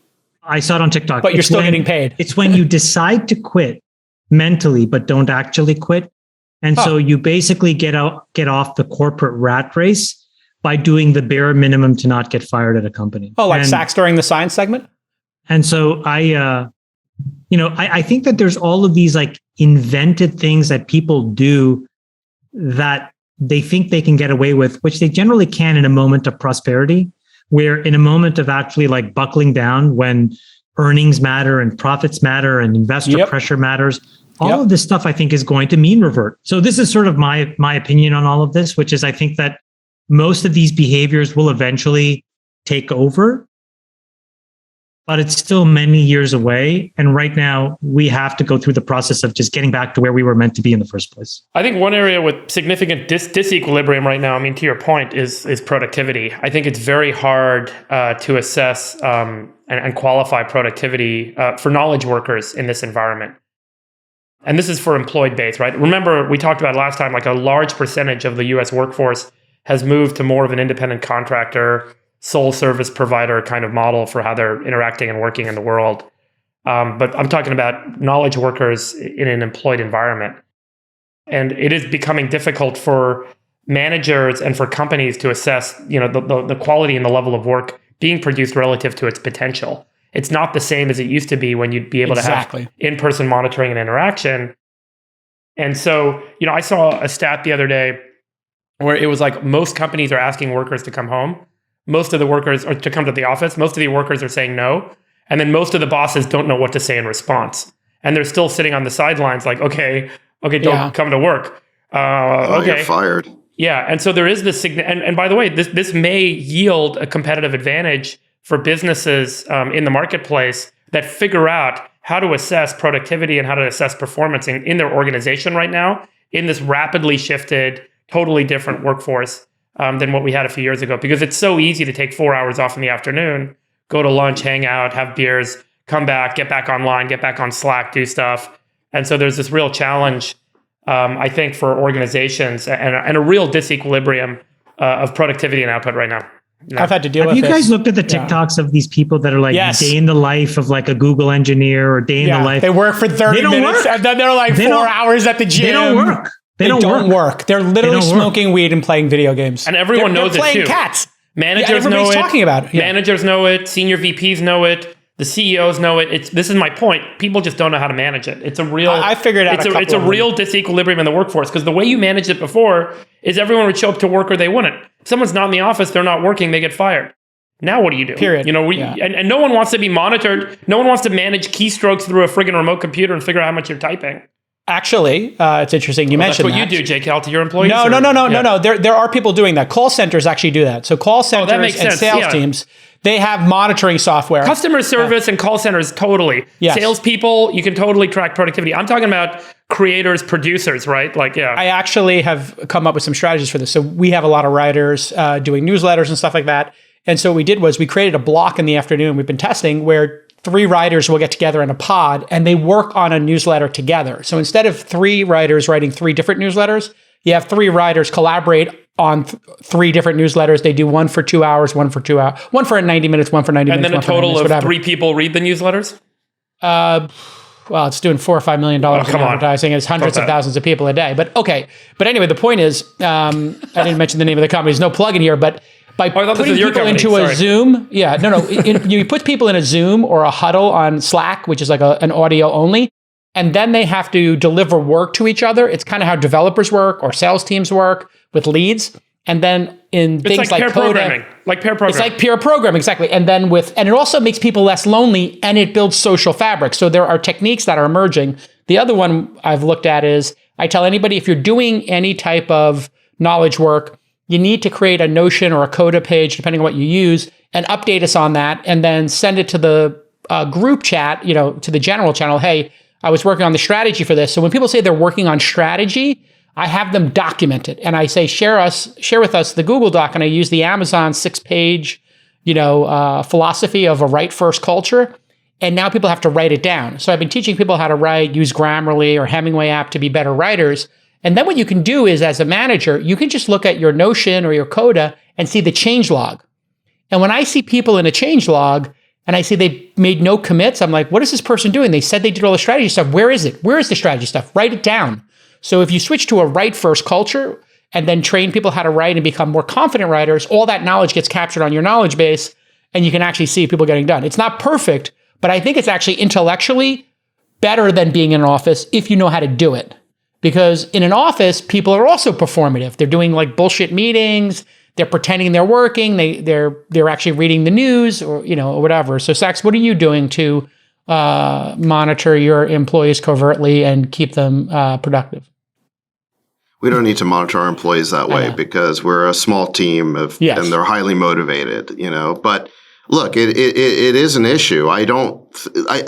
I saw it on TikTok. But you're still getting paid. It's when you decide to quit mentally, but don't actually quit. And so you basically get off the corporate rat race by doing the bare minimum to not get fired at a company. Oh, like Sachs during the science segment? And so I think that there's all of these like invented things that people do that they think they can get away with, which they generally can in a moment of prosperity, where in a moment of actually like buckling down when earnings matter and profits matter and investor pressure matters, all of this stuff I think is going to mean revert. So this is sort of my opinion on all of this, which is I think that most of these behaviors will eventually take over, but it's still many years away. And right now we have to go through the process of just getting back to where we were meant to be in the first place. I think one area with significant disequilibrium right now, I mean, to your point, is productivity. I think it's very hard to assess and qualify productivity for knowledge workers in this environment. And this is for employed base, right? Remember, we talked about last time, like a large percentage of the US workforce has moved to more of an independent contractor, sole service provider kind of model for how they're interacting and working in the world. But I'm talking about knowledge workers in an employed environment. And it is becoming difficult for managers and for companies to assess, the quality and the level of work being produced relative to its potential. It's not the same as it used to be when you'd be able to have in-person monitoring and interaction. And so, I saw a stat the other day where it was like most companies are asking workers to come home. Most of the workers are to come to the office. Most of the workers are saying no. And then most of the bosses don't know what to say in response. And they're still sitting on the sidelines like, okay, don't come to work. You're fired. Yeah. And so there is this, and by the way, this may yield a competitive advantage for businesses in the marketplace that figure out how to assess productivity and how to assess performance in their organization right now in this rapidly shifted, totally different workforce than what we had a few years ago, because it's so easy to take 4 hours off in the afternoon, go to lunch, hang out, have beers, come back, get back online, get back on Slack, do stuff. And so there's this real challenge, I think, for organizations and a real disequilibrium of productivity and output right now. I've had to deal with this. Have you guys looked at the TikToks of these people that are like day in the life of like a Google engineer or day in the life? They work for 30 minutes and then they're like 4 hours at the gym. They don't work. They don't work. They're literally smoking weed and playing video games. And everyone knows it too. They're playing cats. Managers know it. Talking about it. Managers know it. Senior VPs know it. The CEOs know it. This is my point. People just don't know how to manage it. It's a real. I figured out. It's a real disequilibrium in the workforce, because the way you managed it before is everyone would show up to work or they wouldn't. If someone's not in the office, they're not working, they get fired. Now what do you do? Period. And no one wants to be monitored. No one wants to manage keystrokes through a friggin' remote computer and figure out how much you're typing. It's interesting you mentioned that. That's what you do, J-Cal, to your employees? No. There are people doing that. Call centers actually do that. So call centers and sales teams, they have monitoring software. Customer service and call centers, totally. Yes. Salespeople, you can totally track productivity. I'm talking about creators, producers, right? I actually have come up with some strategies for this. So we have a lot of writers doing newsletters and stuff like that. And so what we did was we created a block in the afternoon we've been testing where 3 writers will get together in a pod and they work on a newsletter together. So instead of 3 writers writing 3 different newsletters, you have 3 writers collaborate on 3 different newsletters. They do one for 2 hours, one for 2 hours, one for 90 minutes, one for 90 minutes. And then a total of 3 people read the newsletters? Well, it's doing $4 or $5 million in advertising. It's hundreds of thousands of people a day. But okay. But anyway, the point is, I didn't mention the name of the company. There's no plug in here, but by putting people into a Zoom, you put people in a Zoom or a huddle on Slack, which is like an audio only, and then they have to deliver work to each other. It's kind of how developers work or sales teams work with leads. And then in things like pair programming, it's like peer programming, exactly. And then and it also makes people less lonely and it builds social fabric. So there are techniques that are emerging. The other one I've looked at is I tell anybody, if you're doing any type of knowledge work, you need to create a Notion or a Coda page, depending on what you use, and update us on that, and then send it to the group chat, to the general channel. Hey, I was working on the strategy for this. So when people say they're working on strategy, I have them document it, and I say share with us the Google Doc, and I use the Amazon 6-page, philosophy of a write first culture. And now people have to write it down. So I've been teaching people how to write, use Grammarly or Hemingway app to be better writers. And then what you can do is, as a manager, you can just look at your Notion or your Coda and see the change log. And when I see people in a change log and I see they made no commits, I'm like, what is this person doing? They said they did all the strategy stuff. Where is it? Where is the strategy stuff? Write it down. So if you switch to a write first culture and then train people how to write and become more confident writers, all that knowledge gets captured on your knowledge base and you can actually see people getting done. It's not perfect, but I think it's actually intellectually better than being in an office if you know how to do it. Because in an office, people are also performative. They're doing like bullshit meetings. They're pretending they're working. They're actually reading the news or whatever. So Sax, what are you doing to monitor your employees covertly and keep them productive? We don't need to monitor our employees that way because we're a small team and they're highly motivated, but look, it is an issue. I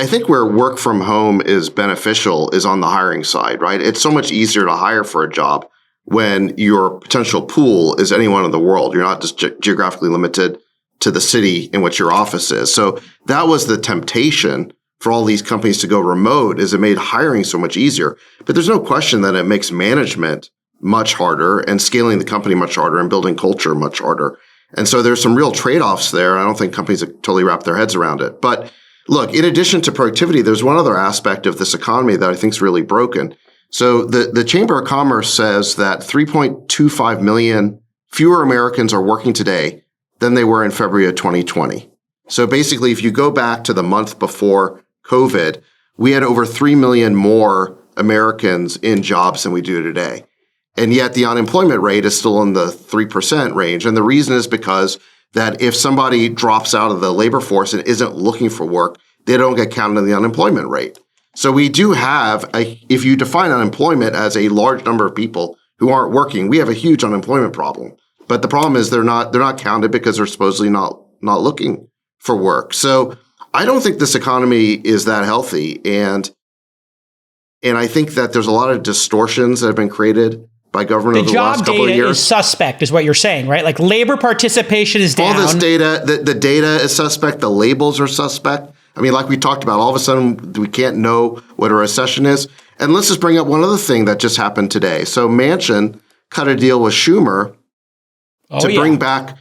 think where work from home is beneficial is on the hiring side, right? It's so much easier to hire for a job when your potential pool is anyone in the world. You're not just geographically limited to the city in which your office is. So that was the temptation for all these companies to go remote, is it made hiring so much easier. But there's no question that it makes management much harder and scaling the company much harder and building culture much harder. And so there's some real trade-offs there. I don't think companies have totally wrapped their heads around it. But look, in addition to productivity, there's one other aspect of this economy that I think is really broken. So the Chamber of Commerce says that 3.25 million fewer Americans are working today than they were in February of 2020. So basically, if you go back to the month before COVID, we had over 3 million more Americans in jobs than we do today. And yet the unemployment rate is still in the 3% range. And the reason is because that if somebody drops out of the labor force and isn't looking for work, they don't get counted in the unemployment rate. So we do have if you define unemployment as a large number of people who aren't working, we have a huge unemployment problem. But the problem is they're not counted because they're supposedly not looking for work. So I don't think this economy is that healthy. And I think that there's a lot of distortions that have been created by government over the last couple of years. The job data is suspect, is what you're saying, right? Like labor participation is down. All this data, the data is suspect. The labels are suspect. I mean, like we talked about, all of a sudden we can't know what a recession is. And let's just bring up one other thing that just happened today. So Manchin cut a deal with Schumer to bring back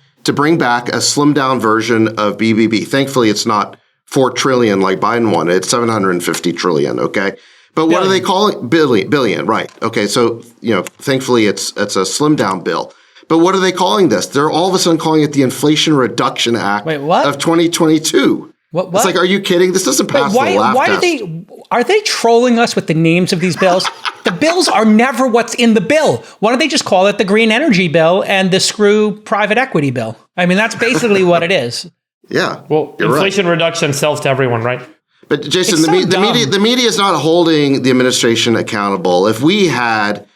a slimmed down version of BBB. Thankfully, it's not 4 trillion like Biden wanted. It's 750 trillion. Okay. But what are they calling billion? Right. Okay. So, thankfully it's a slimmed down bill. But what are they calling this? They're all of a sudden calling it the Inflation Reduction Act of 2022. What? It's like, are you kidding? This doesn't pass the laugh test. Are they trolling us with the names of these bills? The bills are never what's in the bill. Why don't they just call it the Green Energy Bill and the Screw Private Equity Bill? I mean, that's basically what it is. Yeah. Well, inflation reduction sells to everyone, right? But Jason, the media is not holding the administration accountable. If we had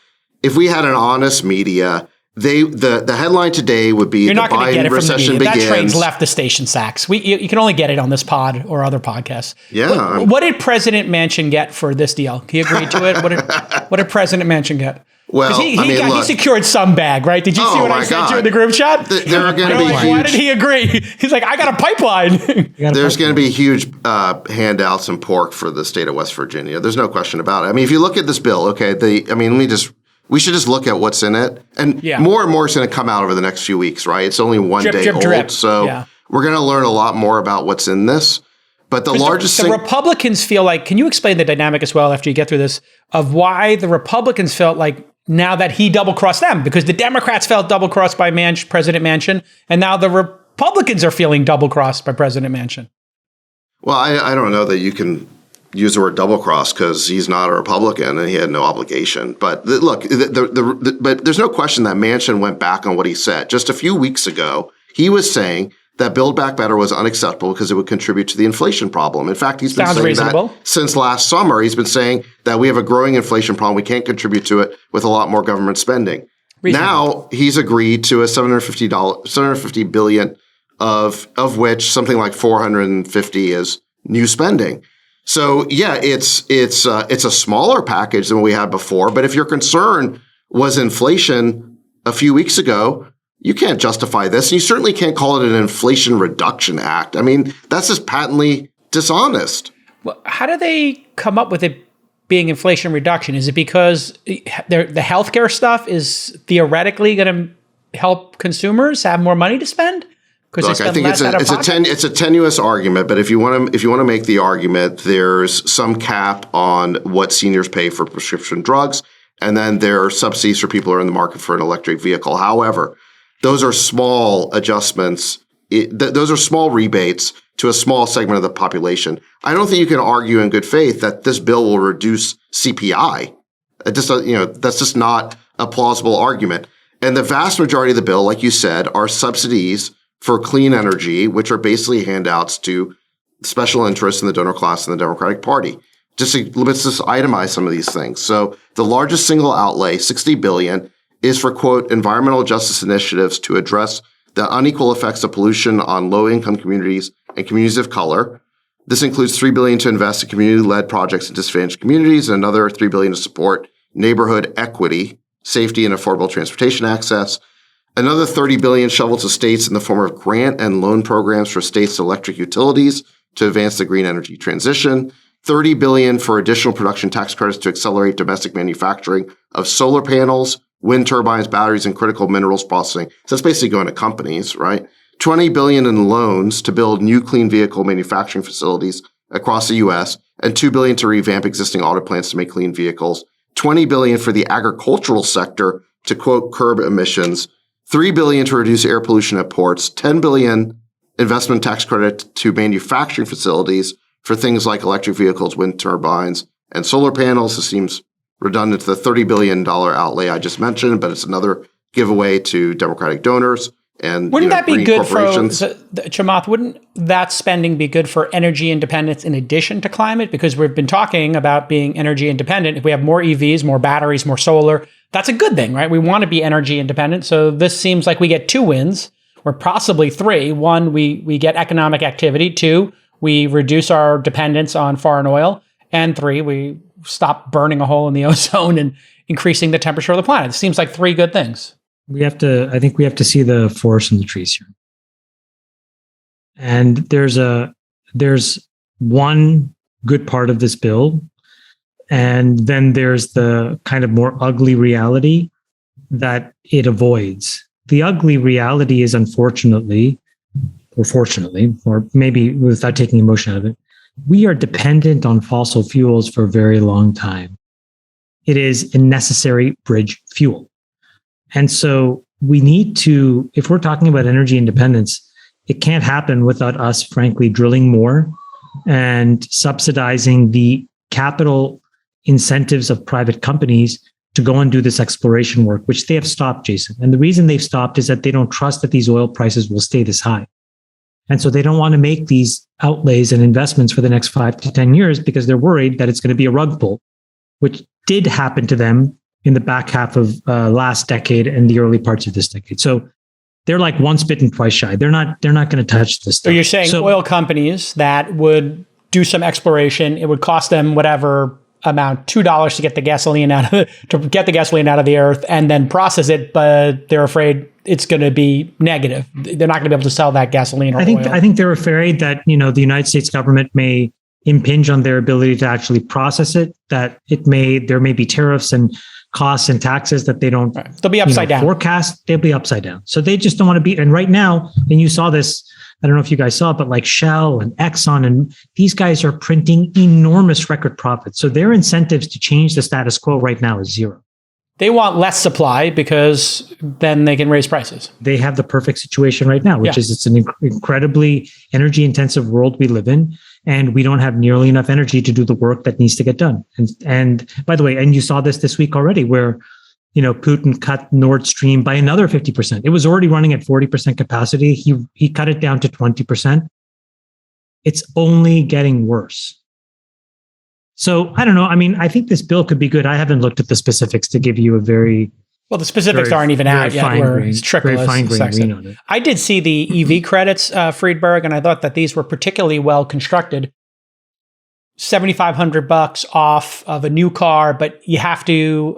an honest media, the headline today would be the Biden recession begins. That train's left the station, Sachs. You can only get it on this pod or other podcasts. Yeah. What did President Manchin get for this deal? He agreed to it. What did President Manchin get? Well, he secured some bag, right? Did you see what I sent you in the group chat? There are going to be huge. Why did he agree? He's like, I got a pipeline. There's going to be huge handouts and pork for the state of West Virginia. There's no question about it. I mean, if you look at this bill, okay, we should just look at what's in it, and more is going to come out over the next few weeks, right? It's only one day old, drip. So we're going to learn a lot more about what's in this. But the Republicans feel like, can you explain the dynamic as well after you get through this, of why the Republicans felt like now that he double-crossed them? Because the Democrats felt double-crossed by President Manchin, and now the Republicans are feeling double-crossed by President Manchin. Well, I don't know that you can use the word double-cross because he's not a Republican and he had no obligation. But look, but there's no question that Manchin went back on what he said. Just a few weeks ago, he was saying that Build Back Better was unacceptable because it would contribute to the inflation problem. In fact, he's been saying that since last summer. He's been saying that we have a growing inflation problem. We can't contribute to it with a lot more government spending. Now he's agreed to a $750 billion of which something like 450 is new spending. So yeah, it's a smaller package than we had before. But if your concern was inflation a few weeks ago, you can't justify this. And you certainly can't call it an Inflation Reduction Act. I mean, that's just patently dishonest. Well, how do they come up with it being inflation reduction? Is it because the healthcare stuff is theoretically going to help consumers have more money to spend? Look, I think it's a tenuous argument, but if you want to make the argument, there's some cap on what seniors pay for prescription drugs, and then there are subsidies for people who are in the market for an electric vehicle. However, those are small adjustments. Those are small rebates to a small segment of the population. I don't think you can argue in good faith that this bill will reduce CPI. That's just not a plausible argument. And the vast majority of the bill, like you said, are subsidies for clean energy, which are basically handouts to special interests in the donor class and the Democratic Party. Let's just itemize some of these things. So the largest single outlay, $60 billion, is for, quote, environmental justice initiatives to address the unequal effects of pollution on low-income communities and communities of color. This includes $3 billion to invest in community-led projects in disadvantaged communities and another $3 billion to support neighborhood equity, safety, and affordable transportation access. Another $30 billion shoveled to states in the form of grant and loan programs for states' electric utilities to advance the green energy transition. $30 billion for additional production tax credits to accelerate domestic manufacturing of solar panels, wind turbines, batteries, and critical minerals processing. So that's basically going to companies, right? $20 billion in loans to build new clean vehicle manufacturing facilities across the U.S., and $2 billion to revamp existing auto plants to make clean vehicles. $20 billion for the agricultural sector to, quote, curb emissions. $3 billion to reduce air pollution at ports. $10 billion investment tax credit to manufacturing facilities for things like electric vehicles, wind turbines, and solar panels. This seems redundant to the $30 billion outlay I just mentioned, but it's another giveaway to Democratic donors. And wouldn't that be good for Chamath? Wouldn't that spending be good for energy independence in addition to climate? Because we've been talking about being energy independent. If we have more EVs, more batteries, more solar, that's a good thing, right? We want to be energy independent. So this seems like we get two wins, or possibly three. One, we get economic activity. Two, we reduce our dependence on foreign oil. And three, we stop burning a hole in the ozone and increasing the temperature of the planet. It seems like three good things. I think we have to see the forest and the trees here. And there's one good part of this bill, and then there's the kind of more ugly reality that it avoids. The ugly reality is, unfortunately, or fortunately, or maybe without taking emotion out of it, we are dependent on fossil fuels for a very long time. It is a necessary bridge fuel. And so we need to, if we're talking about energy independence, it can't happen without us, frankly, drilling more and subsidizing the capital incentives of private companies to go and do this exploration work, which they have stopped, Jason. And the reason they've stopped is that they don't trust that these oil prices will stay this high. And so they don't want to make these outlays and investments for the next 5 to 10 years because they're worried that it's going to be a rug pull, which did happen to them in the back half of last decade and the early parts of this decade. So they're like once bitten, twice shy. They're not going to touch this stuff. So you're saying oil companies that would do some exploration, it would cost them whatever amount, $2 to get the gasoline out of the earth and then process it, but they're afraid it's going to be negative. They're not going to be able to sell that gasoline or oil. I think they're afraid that, the United States government may impinge on their ability to actually process it, that there may be tariffs and costs and taxes that they don't They'll be upside down. Forecast. They'll be upside down. So they just don't want to be. And right now, and you saw this, I don't know if you guys saw it, but like Shell and Exxon, and these guys are printing enormous record profits. So their incentives to change the status quo right now is zero. They want less supply because then they can raise prices. They have the perfect situation right now, which is it's an incredibly energy intensive world we live in. And we don't have nearly enough energy to do the work that needs to get done. And by the way, and you saw this week already where, Putin cut Nord Stream by another 50%. It was already running at 40% capacity. He cut it down to 20%. It's only getting worse. So I don't know. I mean, I think this bill could be good. I haven't looked at the specifics to give you a very the specifics aren't even out yet. It's very fine-grained on it. I did see the EV credits, Friedberg, and I thought that these were particularly well constructed. $7,500 off of a new car, but you have to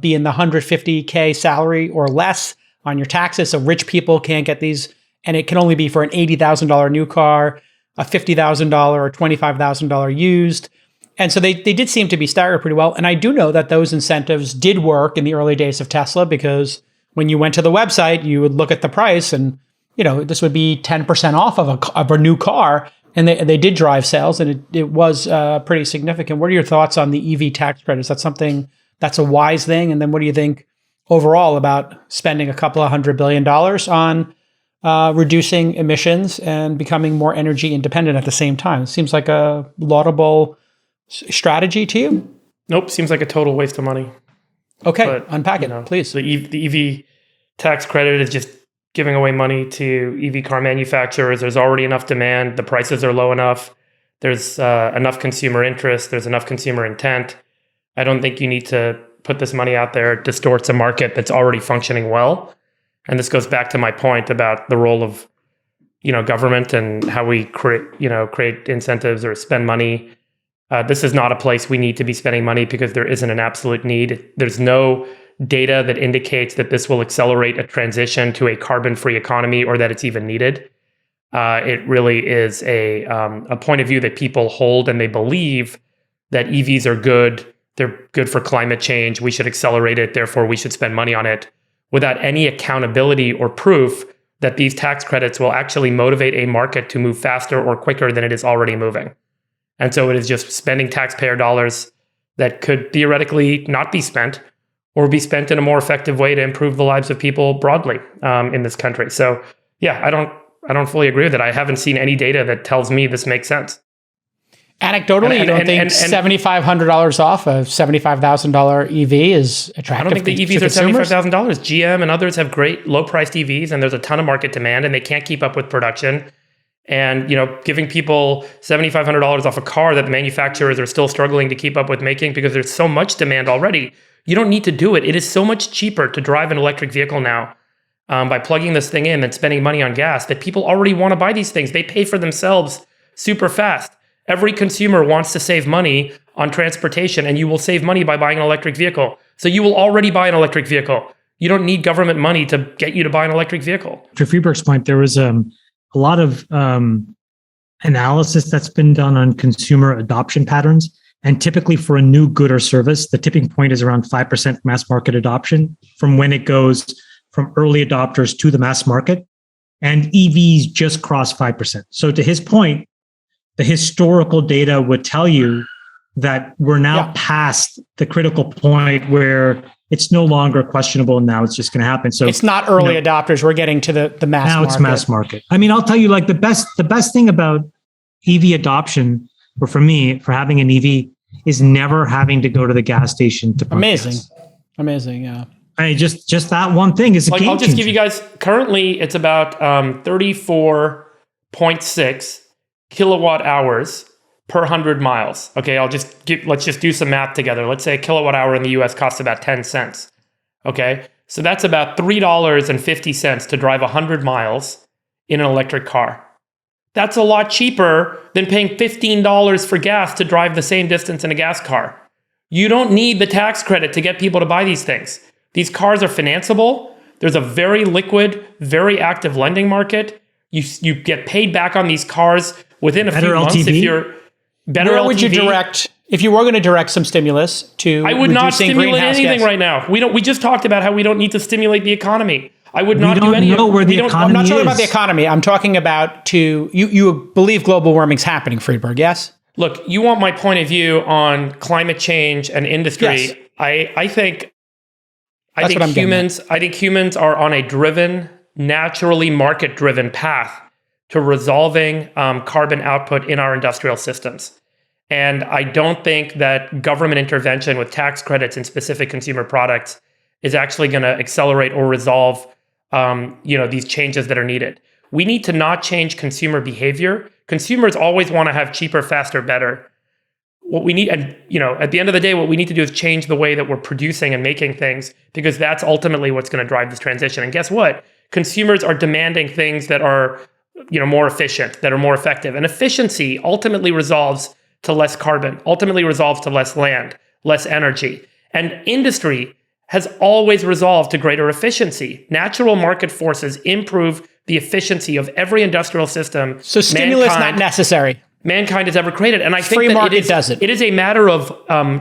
be in the $150K salary or less on your taxes. So rich people can't get these, and it can only be for an $80,000 new car, a $50,000 or $25,000 used. And so they did seem to be staggered pretty well. And I do know that those incentives did work in the early days of Tesla, because when you went to the website, you would look at the price and, this would be 10% off of a new car. And they did drive sales, and it was pretty significant. What are your thoughts on the EV tax credit? Is that something that's a wise thing? And then what do you think overall about spending a couple of $100 billion on reducing emissions and becoming more energy independent at the same time? It seems like a laudable strategy to you? Nope, seems like a total waste of money. Okay, but, unpack it, please. The EV tax credit is just giving away money to EV car manufacturers. There's already enough demand. The prices are low enough. There's enough consumer interest. There's enough consumer intent. I don't think you need to put this money out there. It distorts a market that's already functioning well. And this goes back to my point about the role of, government and how we create incentives or spend money. This is not a place we need to be spending money because there isn't an absolute need. There's no data that indicates that this will accelerate a transition to a carbon-free economy or that it's even needed. It really is a point of view that people hold, and they believe that EVs are good. They're good for climate change. We should accelerate it. Therefore, we should spend money on it without any accountability or proof that these tax credits will actually motivate a market to move faster or quicker than it is already moving. And so it is just spending taxpayer dollars that could theoretically not be spent or be spent in a more effective way to improve the lives of people broadly in this country. So yeah, I don't fully agree with it. I haven't seen any data that tells me this makes sense. Anecdotally, you don't think $7,500 off a $75,000 EV is attractive? I don't think the EVs are $75,000. GM and others have great low-priced EVs, and there's a ton of market demand, and they can't keep up with production. And giving people $7,500 off a car that the manufacturers are still struggling to keep up with making because there's so much demand already, you don't need to do it. It is so much cheaper to drive an electric vehicle now by plugging this thing in than spending money on gas that people already want to buy these things. They pay for themselves super fast. Every consumer wants to save money on transportation, and you will save money by buying an electric vehicle. So you will already buy an electric vehicle. You don't need government money to get you to buy an electric vehicle. To Freeberg's point, there was a lot of analysis that's been done on consumer adoption patterns. And typically for a new good or service, the tipping point is around 5% mass market adoption from when it goes from early adopters to the mass market. And EVs just cross 5%. So to his point, the historical data would tell you that we're now past the critical point where it's no longer questionable. Now it's just going to happen. So it's not early adopters. We're getting to the mass now market. It's mass market. I mean, I'll tell you, like the best thing about EV adoption, or for me, for having an EV, is never having to go to the gas station to pump gas. Amazing. Yeah. I just that one thing is a game changer. I'll just give you guys, currently it's about 34.6 kilowatt hours per 100 miles. Okay, let's just do some math together. Let's say a kilowatt hour in the US costs about 10 cents. Okay, so that's about $3.50 to drive 100 miles in an electric car. That's a lot cheaper than paying $15 for gas to drive the same distance in a gas car. You don't need the tax credit to get people to buy these things. These cars are financeable. There's a very liquid, very active lending market. You get paid back on these cars within a few months if you're better. Where would you direct, if you were going to direct some stimulus to I would not stimulate anything right now. We just talked about how we don't need to stimulate the economy. I would not do any of it. I'm not talking about the economy. I'm talking about you believe global warming's happening, Friedberg, yes? Look, you want my point of view on climate change and industry. Yes. I think humans are on a naturally market-driven path to resolving carbon output in our industrial systems. And I don't think that government intervention with tax credits in specific consumer products is actually going to accelerate or resolve these changes that are needed. We need to not change consumer behavior. Consumers always want to have cheaper, faster, better. What we need, and at the end of the day, what we need to do is change the way that we're producing and making things, because that's ultimately what's going to drive this transition. And guess what? Consumers are demanding things that are, more efficient, that are more effective. And efficiency ultimately resolves to less carbon, ultimately resolves to less land, less energy. And industry has always resolved to greater efficiency. Natural market forces improve the efficiency of every industrial system. So stimulus not necessary. Mankind has ever created. And I think free market does it. It is a matter of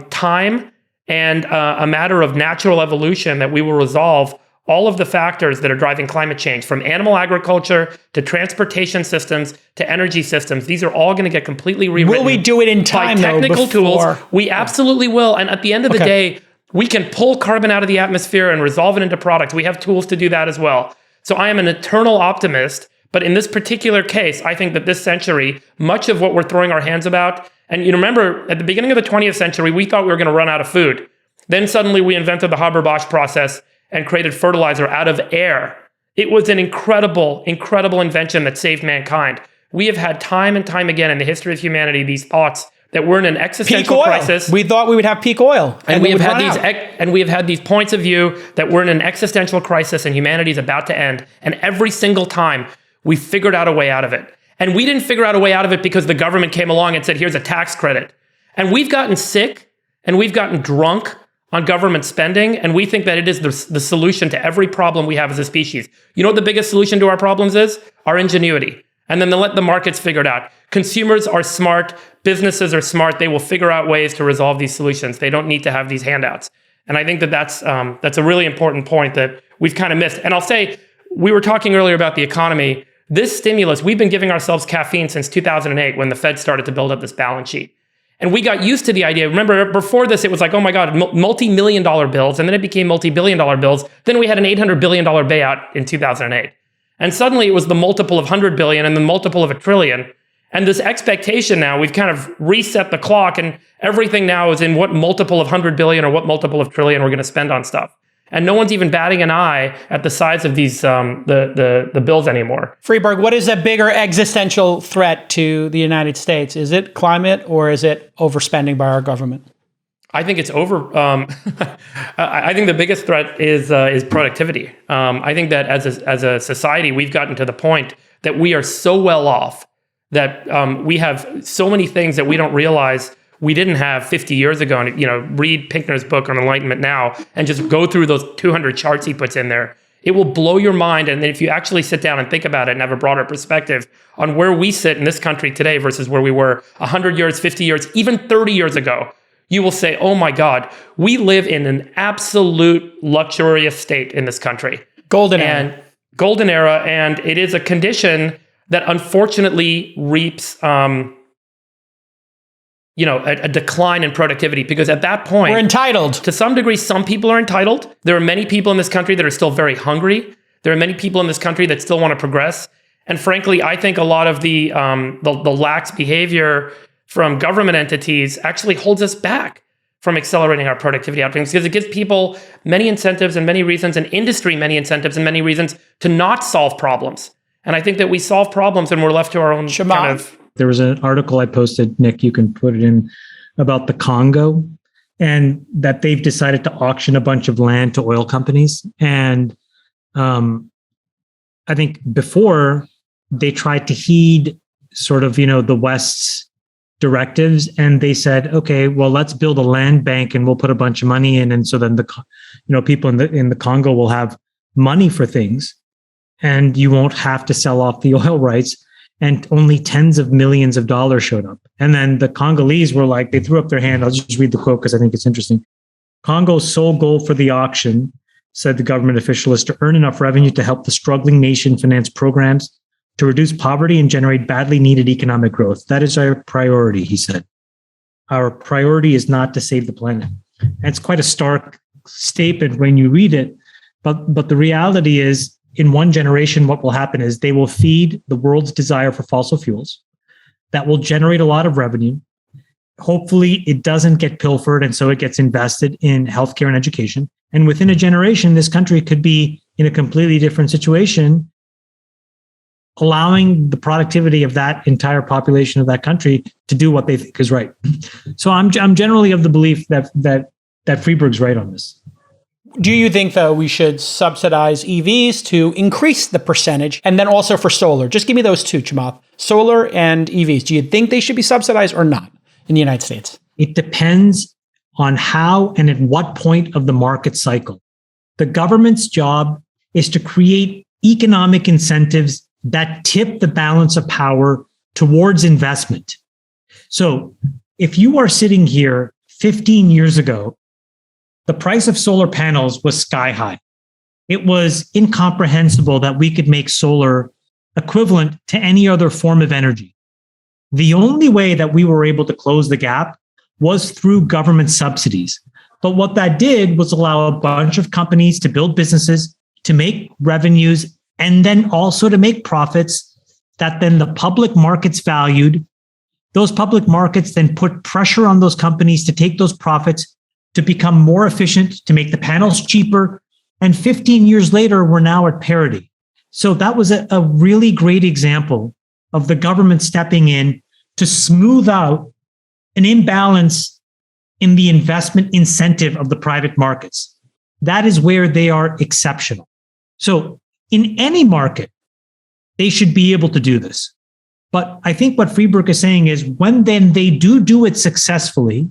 time and a matter of natural evolution that we will resolve all of the factors that are driving climate change, from animal agriculture to transportation systems to energy systems. These are all going to get completely rewritten. Will we do it in time, by technical tools? We absolutely will. And at the end of the day, we can pull carbon out of the atmosphere and resolve it into products. We have tools to do that as well. So I am an eternal optimist. But in this particular case, I think that this century, much of what we're throwing our hands about, and remember, at the beginning of the 20th century, we thought we were going to run out of food. Then suddenly we invented the Haber-Bosch process and created fertilizer out of air. It was an incredible, incredible invention that saved mankind. We have had time and time again in the history of humanity these thoughts that we're in an existential crisis. We thought we would have peak oil, and we have had these points of view that we're in an existential crisis and humanity is about to end. And every single time we figured out a way out of it. And we didn't figure out a way out of it because the government came along and said, here's a tax credit. And we've gotten sick and we've gotten drunk on government spending. And we think that it is the solution to every problem we have as a species. You know what the biggest solution to our problems is? Our ingenuity. And then let the markets figure it out. Consumers are smart. Businesses are smart. They will figure out ways to resolve these solutions. They don't need to have these handouts. And I think that that's a really important point that we've kind of missed. And I'll say, we were talking earlier about the economy. This stimulus, we've been giving ourselves caffeine since 2008 when the Fed started to build up this balance sheet. And we got used to the idea. Remember, before this, it was like, oh my God, multi-million-dollar bills. And then it became multi-billion-dollar bills. Then we had an $800 billion payout in 2008. And suddenly it was the multiple of 100 billion and the multiple of $1 trillion. And this expectation now, we've kind of reset the clock and everything now is in what multiple of 100 billion or what multiple of trillion we're going to spend on stuff. And no one's even batting an eye at the size of these the bills anymore. Freeberg, what is a bigger existential threat to the United States? Is it climate or is it overspending by our government? I think it's I think the biggest threat is productivity. I think that as a society, we've gotten to the point that we are so well off that we have so many things that we don't realize we didn't have 50 years ago. And read Pinkner's book on Enlightenment Now and just go through those 200 charts he puts in there. It will blow your mind. And then if you actually sit down and think about it and have a broader perspective on where we sit in this country today versus where we were 100 years, 50 years, even 30 years ago, you will say, oh my God, we live in an absolute luxurious state in this country. Golden era. And it is a condition that unfortunately reaps, a decline in productivity, because at that point, we're entitled. To some degree, some people are entitled. There are many people in this country that are still very hungry. There are many people in this country that still want to progress. And frankly, I think a lot of the lax behavior from government entities actually holds us back from accelerating our productivity outcomes, because it gives people many incentives and many reasons, and industry many incentives and many reasons to not solve problems. And I think that we solve problems and we're left to our own kind of... There was an article I posted, Nick, you can put it in, about the Congo, and that they've decided to auction a bunch of land to oil companies. And I think before they tried to heed sort of, the West's directives, and they said, okay, well, let's build a land bank and we'll put a bunch of money in. And so then people in the Congo will have money for things and you won't have to sell off the oil rights. And only tens of millions of dollars showed up. And then the Congolese were like, they threw up their hand. I'll just read the quote because I think it's interesting. Congo's sole goal for the auction, said the government official, is to earn enough revenue to help the struggling nation finance programs to reduce poverty and generate badly needed economic growth. That is our priority, he said. Our priority is not to save the planet. And it's quite a stark statement when you read it. But the reality is, in one generation, what will happen is they will feed the world's desire for fossil fuels. That will generate a lot of revenue. Hopefully, it doesn't get pilfered, and so it gets invested in healthcare and education. And within a generation, this country could be in a completely different situation, allowing the productivity of that entire population of that country to do what they think is right. So I'm generally of the belief that Freeberg's right on this. Do you think, though, we should subsidize EVs to increase the percentage? And then also for solar? Just give me those two, Chamath. Solar and EVs. Do you think they should be subsidized or not in the United States? It depends on how and at what point of the market cycle. The government's job is to create economic incentives that tip the balance of power towards investment. So if you are sitting here 15 years ago, the price of solar panels was sky high. It was incomprehensible that we could make solar equivalent to any other form of energy. The only way that we were able to close the gap was through government subsidies. But what that did was allow a bunch of companies to build businesses, to make revenues, and then also to make profits that then the public markets valued. Those public markets then put pressure on those companies to take those profits, to become more efficient, to make the panels cheaper. And 15 years later, we're now at parity. So that was a really great example of the government stepping in to smooth out an imbalance in the investment incentive of the private markets. That is where they are exceptional. So in any market, they should be able to do this. But I think what Friedberg is saying is when then they do it successfully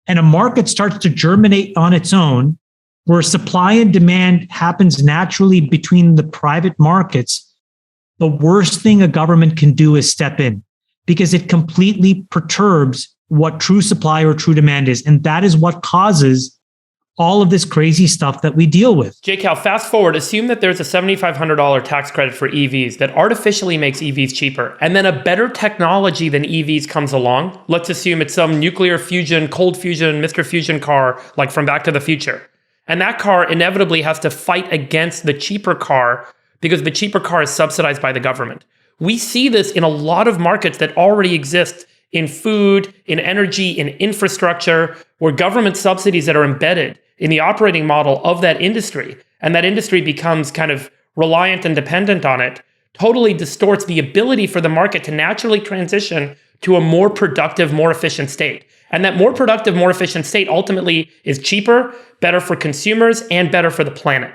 and a market starts to germinate on its own, where supply and demand happens naturally between the private markets, the worst thing a government can do is step in because it completely perturbs what true supply or true demand is. And that is what causes all of this crazy stuff that we deal with. JCal, fast forward, assume that there's a $7,500 tax credit for EVs that artificially makes EVs cheaper, and then a better technology than EVs comes along. Let's assume it's some nuclear fusion, cold fusion, Mr. Fusion car, like from Back to the Future. And that car inevitably has to fight against the cheaper car because the cheaper car is subsidized by the government. We see this in a lot of markets that already exist in food, in energy, in infrastructure, where government subsidies that are embedded in the operating model of that industry, and that industry becomes kind of reliant and dependent on it, totally distorts the ability for the market to naturally transition to a more productive, more efficient state. And that more productive, more efficient state ultimately is cheaper, better for consumers, and better for the planet.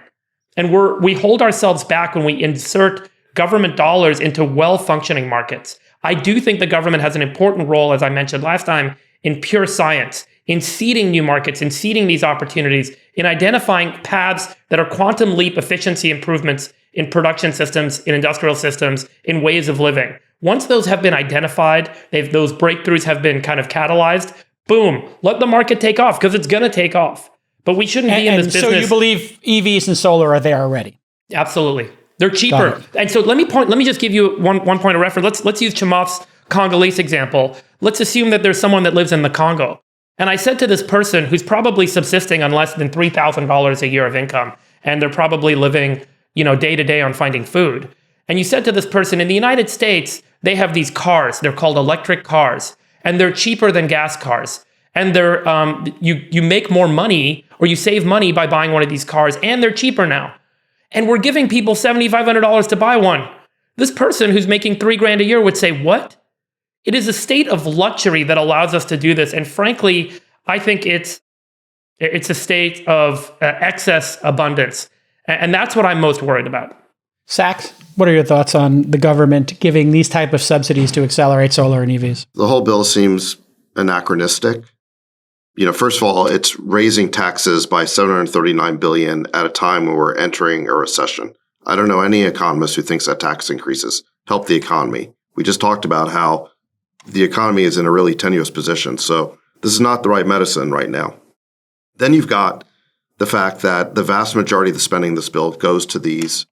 And we hold ourselves back when we insert government dollars into well-functioning markets. I do think the government has an important role, as I mentioned last time, in pure science, in seeding new markets, in seeding these opportunities, in identifying paths that are quantum leap efficiency improvements in production systems, in industrial systems, in ways of living. Once those have been identified, those breakthroughs have been kind of catalyzed, boom, let the market take off because it's going to take off. But we shouldn't be in this business. So you believe EVs and solar are there already? Absolutely. They're cheaper. And so let me just give you one point of reference. Let's use Chamath's Congolese example. Let's assume that there's someone that lives in the Congo. And I said to this person who's probably subsisting on less than $3,000 a year of income, and they're probably living, day to day on finding food. And you said to this person, in the United States, they have these cars. They're called electric cars, and they're cheaper than gas cars. And they're you make more money, or you save money by buying one of these cars, and they're cheaper now. And we're giving people $7,500 to buy one. This person who's making $3,000 a year would say, what? It is a state of luxury that allows us to do this. And frankly, I think it's a state of excess abundance. And that's what I'm most worried about. Sachs, what are your thoughts on the government giving these type of subsidies to accelerate solar and EVs? The whole bill seems anachronistic. First of all, it's raising taxes by $739 billion at a time when we're entering a recession. I don't know any economist who thinks that tax increases help the economy. We just talked about how the economy is in a really tenuous position. So this is not the right medicine right now. Then you've got the fact that the vast majority of the spending in this bill goes to these,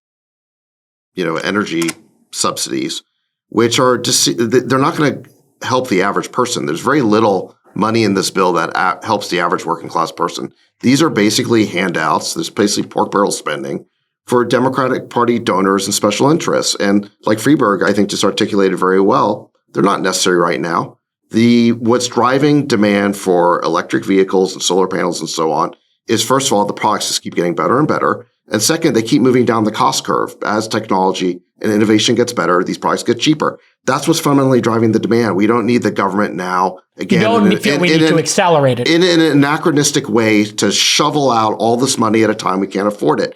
energy subsidies, which are just, they're not going to help the average person. There's very little money in this bill that helps the average working class person. These are basically handouts. There's basically pork barrel spending for Democratic Party donors and special interests. And like Friedberg, I think, just articulated very well, they're not necessary right now. What's driving demand for electric vehicles and solar panels and so on is, first of all, the products just keep getting better and better. And second, they keep moving down the cost curve. As technology and innovation gets better, these products get cheaper. That's what's fundamentally driving the demand. We don't need the government now, again, we need to accelerate it. In an anachronistic way to shovel out all this money at a time we can't afford it.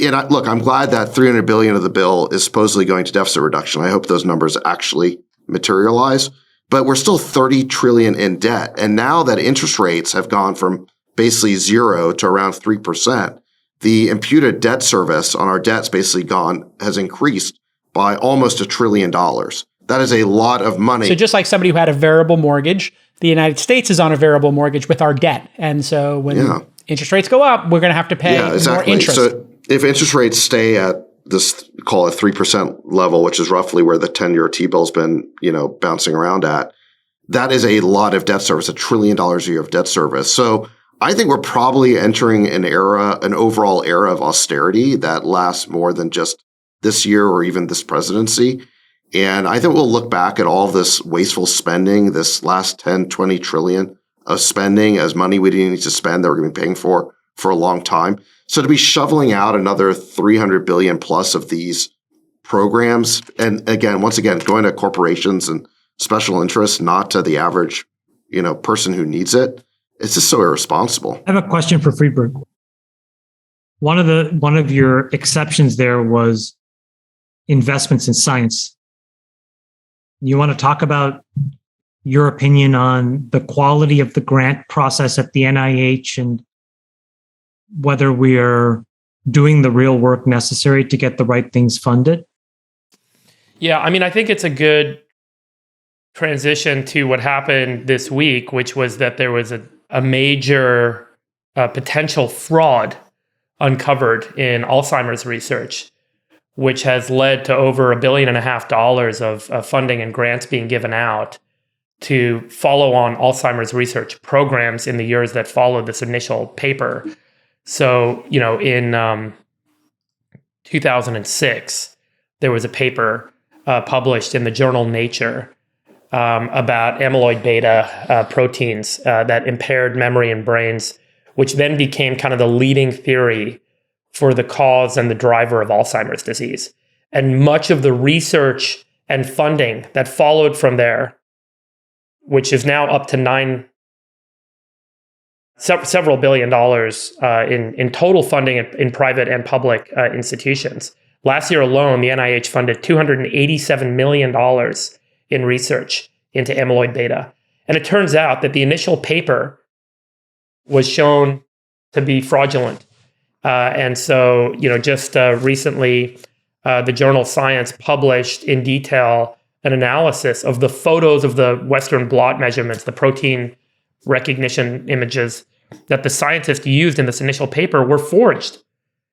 And look, I'm glad that $300 billion of the bill is supposedly going to deficit reduction. I hope those numbers actually materialize. But we're still $30 trillion in debt. And now that interest rates have gone from basically 0 to around 3%, the imputed debt service on our debt's basically has increased by almost $1 trillion. That is a lot of money. So just like somebody who had a variable mortgage, the United States is on a variable mortgage with our debt. And so when interest rates go up, we're going to have to pay more interest. So if interest rates stay at this, call it 3% level, which is roughly where the 10-year T-bill's been, bouncing around at, that is a lot of debt service, $1 trillion a year of debt service. So I think we're probably entering an overall era of austerity that lasts more than just this year or even this presidency. And I think we'll look back at all of this wasteful spending, this last 10, 20 trillion of spending as money we didn't need to spend that we're going to be paying for a long time. So to be shoveling out another 300 billion plus of these programs, and again, once again, going to corporations and special interests, not to the average, person who needs it, it's just so irresponsible. I have a question for Friedberg. One of your exceptions there was investments in science. You want to talk about your opinion on the quality of the grant process at the NIH and whether we are doing the real work necessary to get the right things funded? Yeah, I mean, I think it's a good transition to what happened this week, which was that there was a major potential fraud uncovered in Alzheimer's research, which has led to over $1.5 billion of funding and grants being given out to follow on Alzheimer's research programs in the years that followed this initial paper. So, in 2006, there was a paper published in the journal Nature about amyloid beta proteins that impaired memory in brains, which then became kind of the leading theory for the cause and the driver of Alzheimer's disease. And much of the research and funding that followed from there, which is now up to several $billion in total funding in private and public institutions. Last year alone, the NIH funded $287 million in research into amyloid beta. And it turns out that the initial paper was shown to be fraudulent. And so, just recently, the journal Science published in detail an analysis of the photos of the Western blot measurements, the protein recognition images that the scientists used in this initial paper were forged,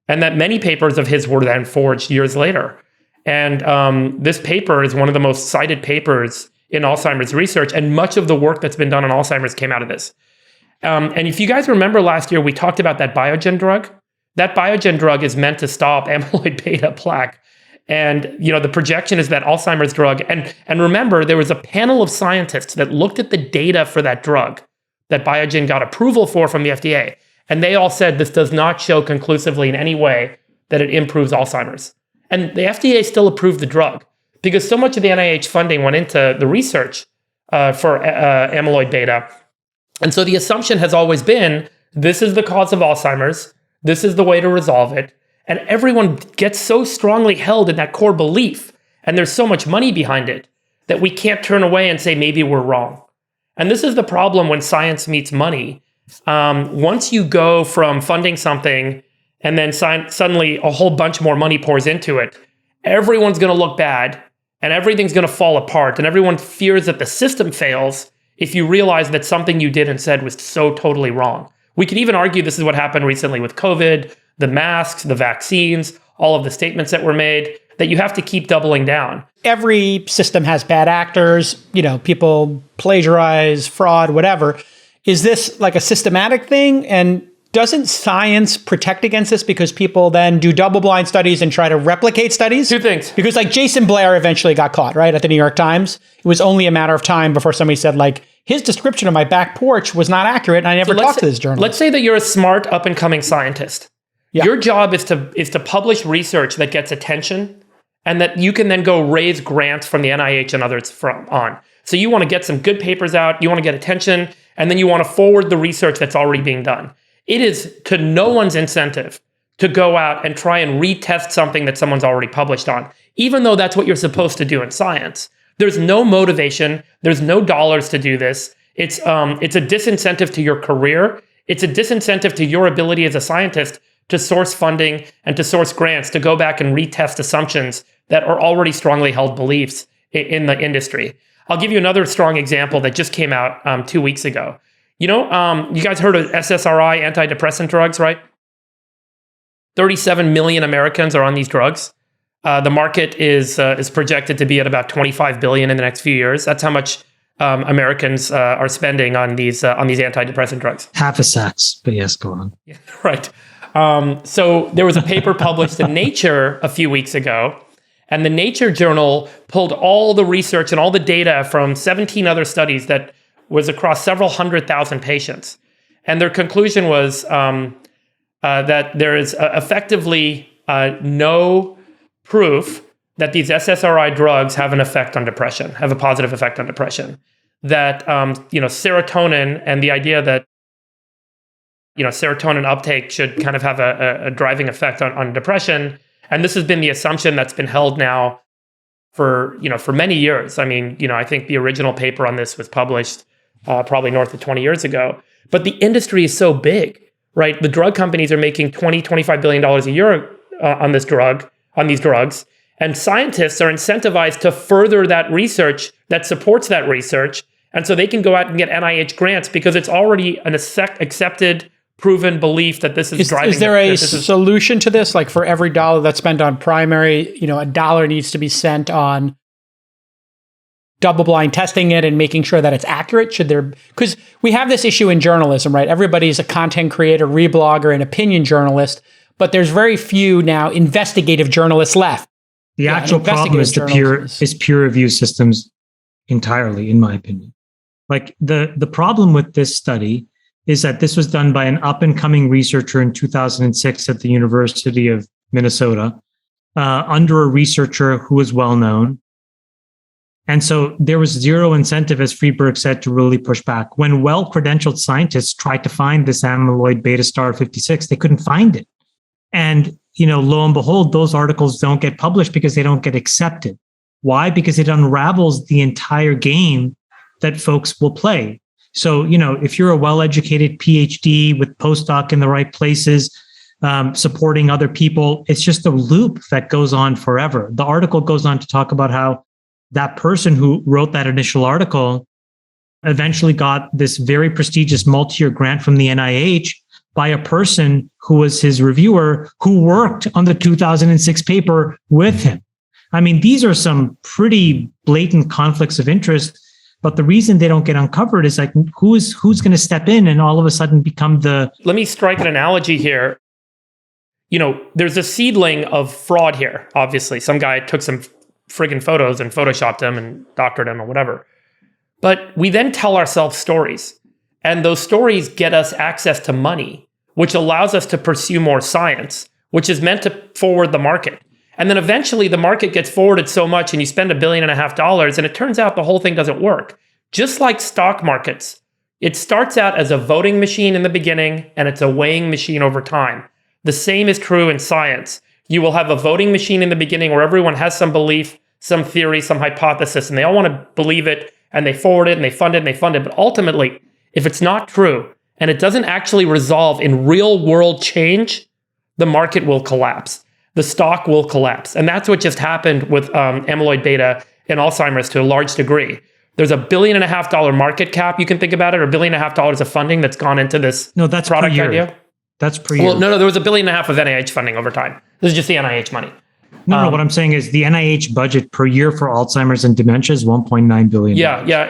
and that many papers of his were then forged years later. And this paper is one of the most cited papers in Alzheimer's research, and much of the work that's been done on Alzheimer's came out of this. And if you guys remember last year, we talked about that Biogen drug. That Biogen drug is meant to stop amyloid beta plaque. And, the projection is that Alzheimer's drug, and remember, there was a panel of scientists that looked at the data for that drug that Biogen got approval for from the FDA. And they all said this does not show conclusively in any way that it improves Alzheimer's. And the FDA still approved the drug because so much of the NIH funding went into the research for amyloid beta. And so the assumption has always been, this is the cause of Alzheimer's. This is the way to resolve it. And everyone gets so strongly held in that core belief, and there's so much money behind it, that we can't turn away and say, maybe we're wrong. And this is the problem when science meets money. Once you go from funding something and then suddenly a whole bunch more money pours into it, everyone's going to look bad and everything's going to fall apart. And everyone fears that the system fails if you realize that something you did and said was so totally wrong. We could even argue this is what happened recently with COVID, the masks, the vaccines, all of the statements that were made, that you have to keep doubling down. Every system has bad actors, people plagiarize, fraud, whatever. Is this like a systematic thing? And doesn't science protect against this because people then do double-blind studies and try to replicate studies? Two things. Because like Jason Blair eventually got caught, right, at the New York Times. It was only a matter of time before somebody said, like, his description of my back porch was not accurate, and I never talked to this journalist. Let's say that you're a smart, up-and-coming scientist. Yeah. Your job is to publish research that gets attention and that you can then go raise grants from the NIH and others on. So you want to get some good papers out, you want to get attention, and then you want to forward the research that's already being done. It is to no one's incentive to go out and try and retest something that someone's already published on, even though that's what you're supposed to do in science. There's no motivation. There's no dollars to do this. It's a disincentive to your career. It's a disincentive to your ability as a scientist to source funding and to source grants, to go back and retest assumptions that are already strongly held beliefs in the industry. I'll give you another strong example that just came out 2 weeks ago. You guys heard of SSRI, antidepressant drugs, right? 37 million Americans are on these drugs. The market is projected to be at about 25 billion in the next few years. That's how much Americans are spending on these antidepressant drugs. Half a Saks, but yes, go on. Yeah, right. So there was a paper published in Nature a few weeks ago, and the Nature journal pulled all the research and all the data from 17 other studies that was across several 100,000 patients. And their conclusion was that there is effectively no proof that these SSRI drugs have an effect on depression, have a positive effect on depression. That serotonin and the idea that serotonin uptake should kind of have a driving effect on depression. And this has been the assumption that's been held now for many years. I mean, I think the original paper on this was published probably north of 20 years ago. But the industry is so big, right? The drug companies are making $20-25 billion a year on these drugs. And scientists are incentivized to further that research that supports that research. And so they can go out and get NIH grants because it's already an accepted, proven belief that this is driving. Is there a solution to this? Like for every dollar that's spent on primary, a dollar needs to be spent on double-blind testing it and making sure that it's accurate? Because we have this issue in journalism, right? Everybody's a content creator, reblogger, and opinion journalist, but there's very few now investigative journalists left. The actual problem is peer review systems entirely, in my opinion. Like the problem with this study is that this was done by an up-and-coming researcher in 2006 at the University of Minnesota, under a researcher who was well-known. And so there was zero incentive, as Friedberg said, to really push back. When well-credentialed scientists tried to find this amyloid beta star 56, they couldn't find it. And lo and behold, those articles don't get published because they don't get accepted. Why? Because it unravels the entire game that folks will play. So, if you're a well-educated PhD with postdoc in the right places, supporting other people, it's just a loop that goes on forever. The article goes on to talk about how that person who wrote that initial article eventually got this very prestigious multi-year grant from the NIH by a person who was his reviewer who worked on the 2006 paper with him. I mean, these are some pretty blatant conflicts of interest, but the reason they don't get uncovered is like, who's going to step in and all of a sudden become the... Let me strike an analogy here. There's a seedling of fraud here, obviously. Some guy took some friggin' photos and photoshopped them and doctored them or whatever. But we then tell ourselves stories. And those stories get us access to money, which allows us to pursue more science, which is meant to forward the market. And then eventually the market gets forwarded so much and you spend $1.5 billion and it turns out the whole thing doesn't work. Just like stock markets, it starts out as a voting machine in the beginning and it's a weighing machine over time. The same is true in science. You will have a voting machine in the beginning where everyone has some belief, some theory, some hypothesis, and they all want to believe it and they forward it and they fund it and they fund it. But ultimately, if it's not true and it doesn't actually resolve in real world change, the market will collapse. The stock will collapse. And that's what just happened with amyloid beta and Alzheimer's to a large degree. There's $1.5 billion market cap, you can think about it, or $1.5 billion of funding that's gone into this that's product per year. idea. That's per year. Well, no, there was $1.5 billion of NIH funding over time. This is just the NIH money. No, what I'm saying is the NIH budget per year for Alzheimer's and dementia is $1.9 billion. Yeah.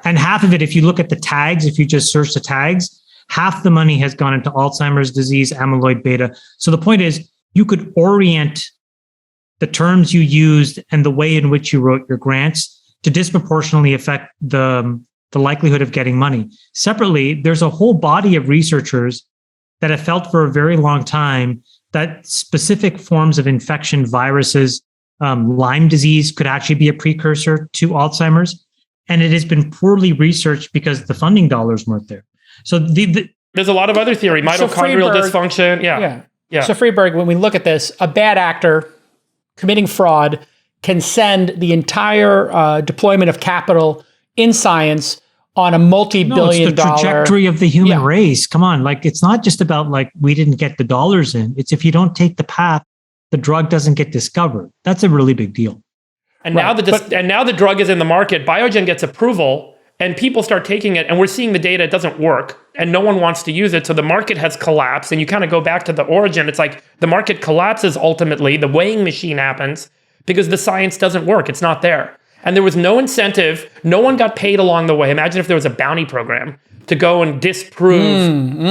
And half of it, if you look at the tags, if you just search the tags, half the money has gone into Alzheimer's disease, amyloid beta. So the point is, you could orient the terms you used and the way in which you wrote your grants to disproportionately affect the likelihood of getting money. Separately, there's a whole body of researchers that have felt for a very long time that specific forms of infection, viruses, Lyme disease could actually be a precursor to Alzheimer's. And it has been poorly researched because the funding dollars weren't there. So there's a lot of other theory, mitochondrial dysfunction. Yeah. So Friedberg, when we look at this, a bad actor committing fraud can send the entire deployment of capital in science on a multi-billion dollar... it's the trajectory of the human race. Come on, it's not just about we didn't get the dollars in. It's if you don't take the path, the drug doesn't get discovered. That's a really big deal. And now the drug is in the market. Biogen gets approval and people start taking it and we're seeing the data, it doesn't work and no one wants to use it. So the market has collapsed and you kind of go back to the origin. It's like the market collapses ultimately. The weighing machine happens because the science doesn't work. It's not there. And there was no incentive. No one got paid along the way. Imagine if there was a bounty program to go and disprove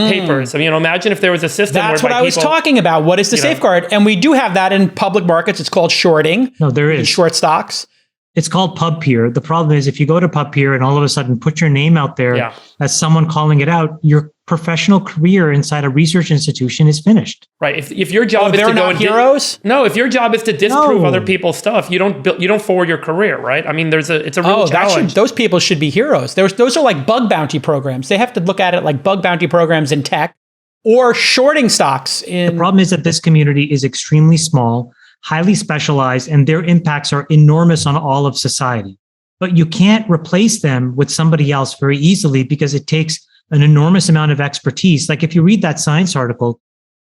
papers. I mean, imagine if there was a system. That's what I was talking about. What is the safeguard? And we do have that in public markets. It's called shorting. No, there is. Short stocks. It's called PubPeer. The problem is if you go to PubPeer and all of a sudden put your name out there as someone calling it out, you're professional career inside a research institution is finished. Right. If your job is they're to go not and heroes? no, if your job is to disprove No. other people's stuff, you don't forward your career, right? I mean, it's a real Oh, challenge. those people should be heroes. Those are like bug bounty programs. They have to look at it like bug bounty programs in tech or shorting stocks in. The problem is that this community is extremely small, highly specialized, and their impacts are enormous on all of society. But you can't replace them with somebody else very easily because it takes an enormous amount of expertise. Like if you read that Science article,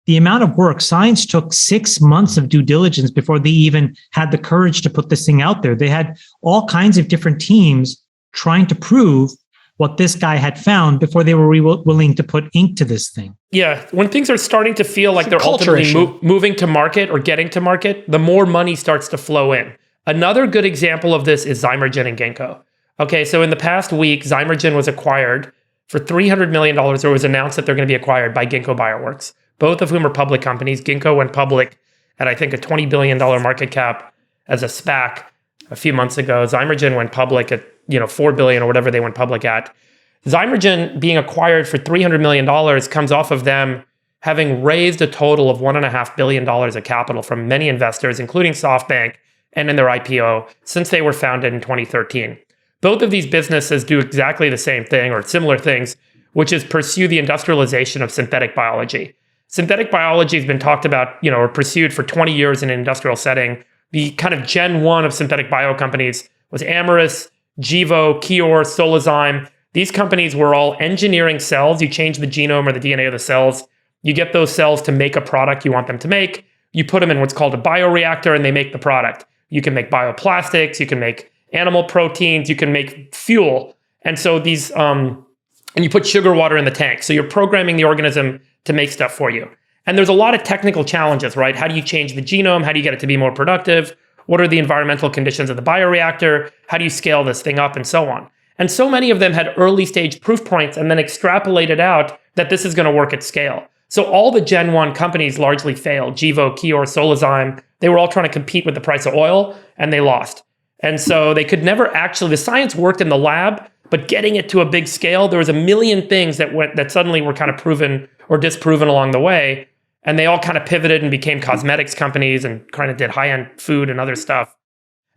the amount of work, Science took 6 months of due diligence before they even had the courage to put this thing out there. They had all kinds of different teams trying to prove what this guy had found before they were willing to put ink to this thing. Yeah, when things are starting to feel like they're ultimately moving to market or getting to market, the more money starts to flow in. Another good example of this is Zymergen and Ginkgo. Okay, so in the past week, Zymergen was acquired for $300 million, or was announced that they're going to be acquired by Ginkgo Bioworks, both of whom are public companies. Ginkgo went public at, I think, a $20 billion market cap as a SPAC a few months ago. Zymergen went public at, $4 billion or whatever they went public at. Zymergen being acquired for $300 million comes off of them having raised a total of $1.5 billion of capital from many investors, including SoftBank, and in their IPO since they were founded in 2013. Both of these businesses do exactly the same thing or similar things, which is pursue the industrialization of synthetic biology. Synthetic biology has been talked about, or pursued for 20 years in an industrial setting. The kind of Gen 1 of synthetic bio companies was Amyris, Ginkgo, Kior, Solazyme. These companies were all engineering cells. You change the genome or the DNA of the cells. You get those cells to make a product you want them to make. You put them in what's called a bioreactor and they make the product. You can make bioplastics, you can make animal proteins, you can make fuel. And so these, and you put sugar water in the tank. So you're programming the organism to make stuff for you. And there's a lot of technical challenges, right? How do you change the genome? How do you get it to be more productive? What are the environmental conditions of the bioreactor? How do you scale this thing up and so on? And so many of them had early stage proof points and then extrapolated out that this is going to work at scale. So all the Gen 1 companies largely failed. Ginkgo, Kior, Solazyme, they were all trying to compete with the price of oil and they lost. And so they could never actually, the science worked in the lab, but getting it to a big scale, there was a million things that suddenly were kind of proven or disproven along the way. And they all kind of pivoted and became cosmetics companies and kind of did high-end food and other stuff.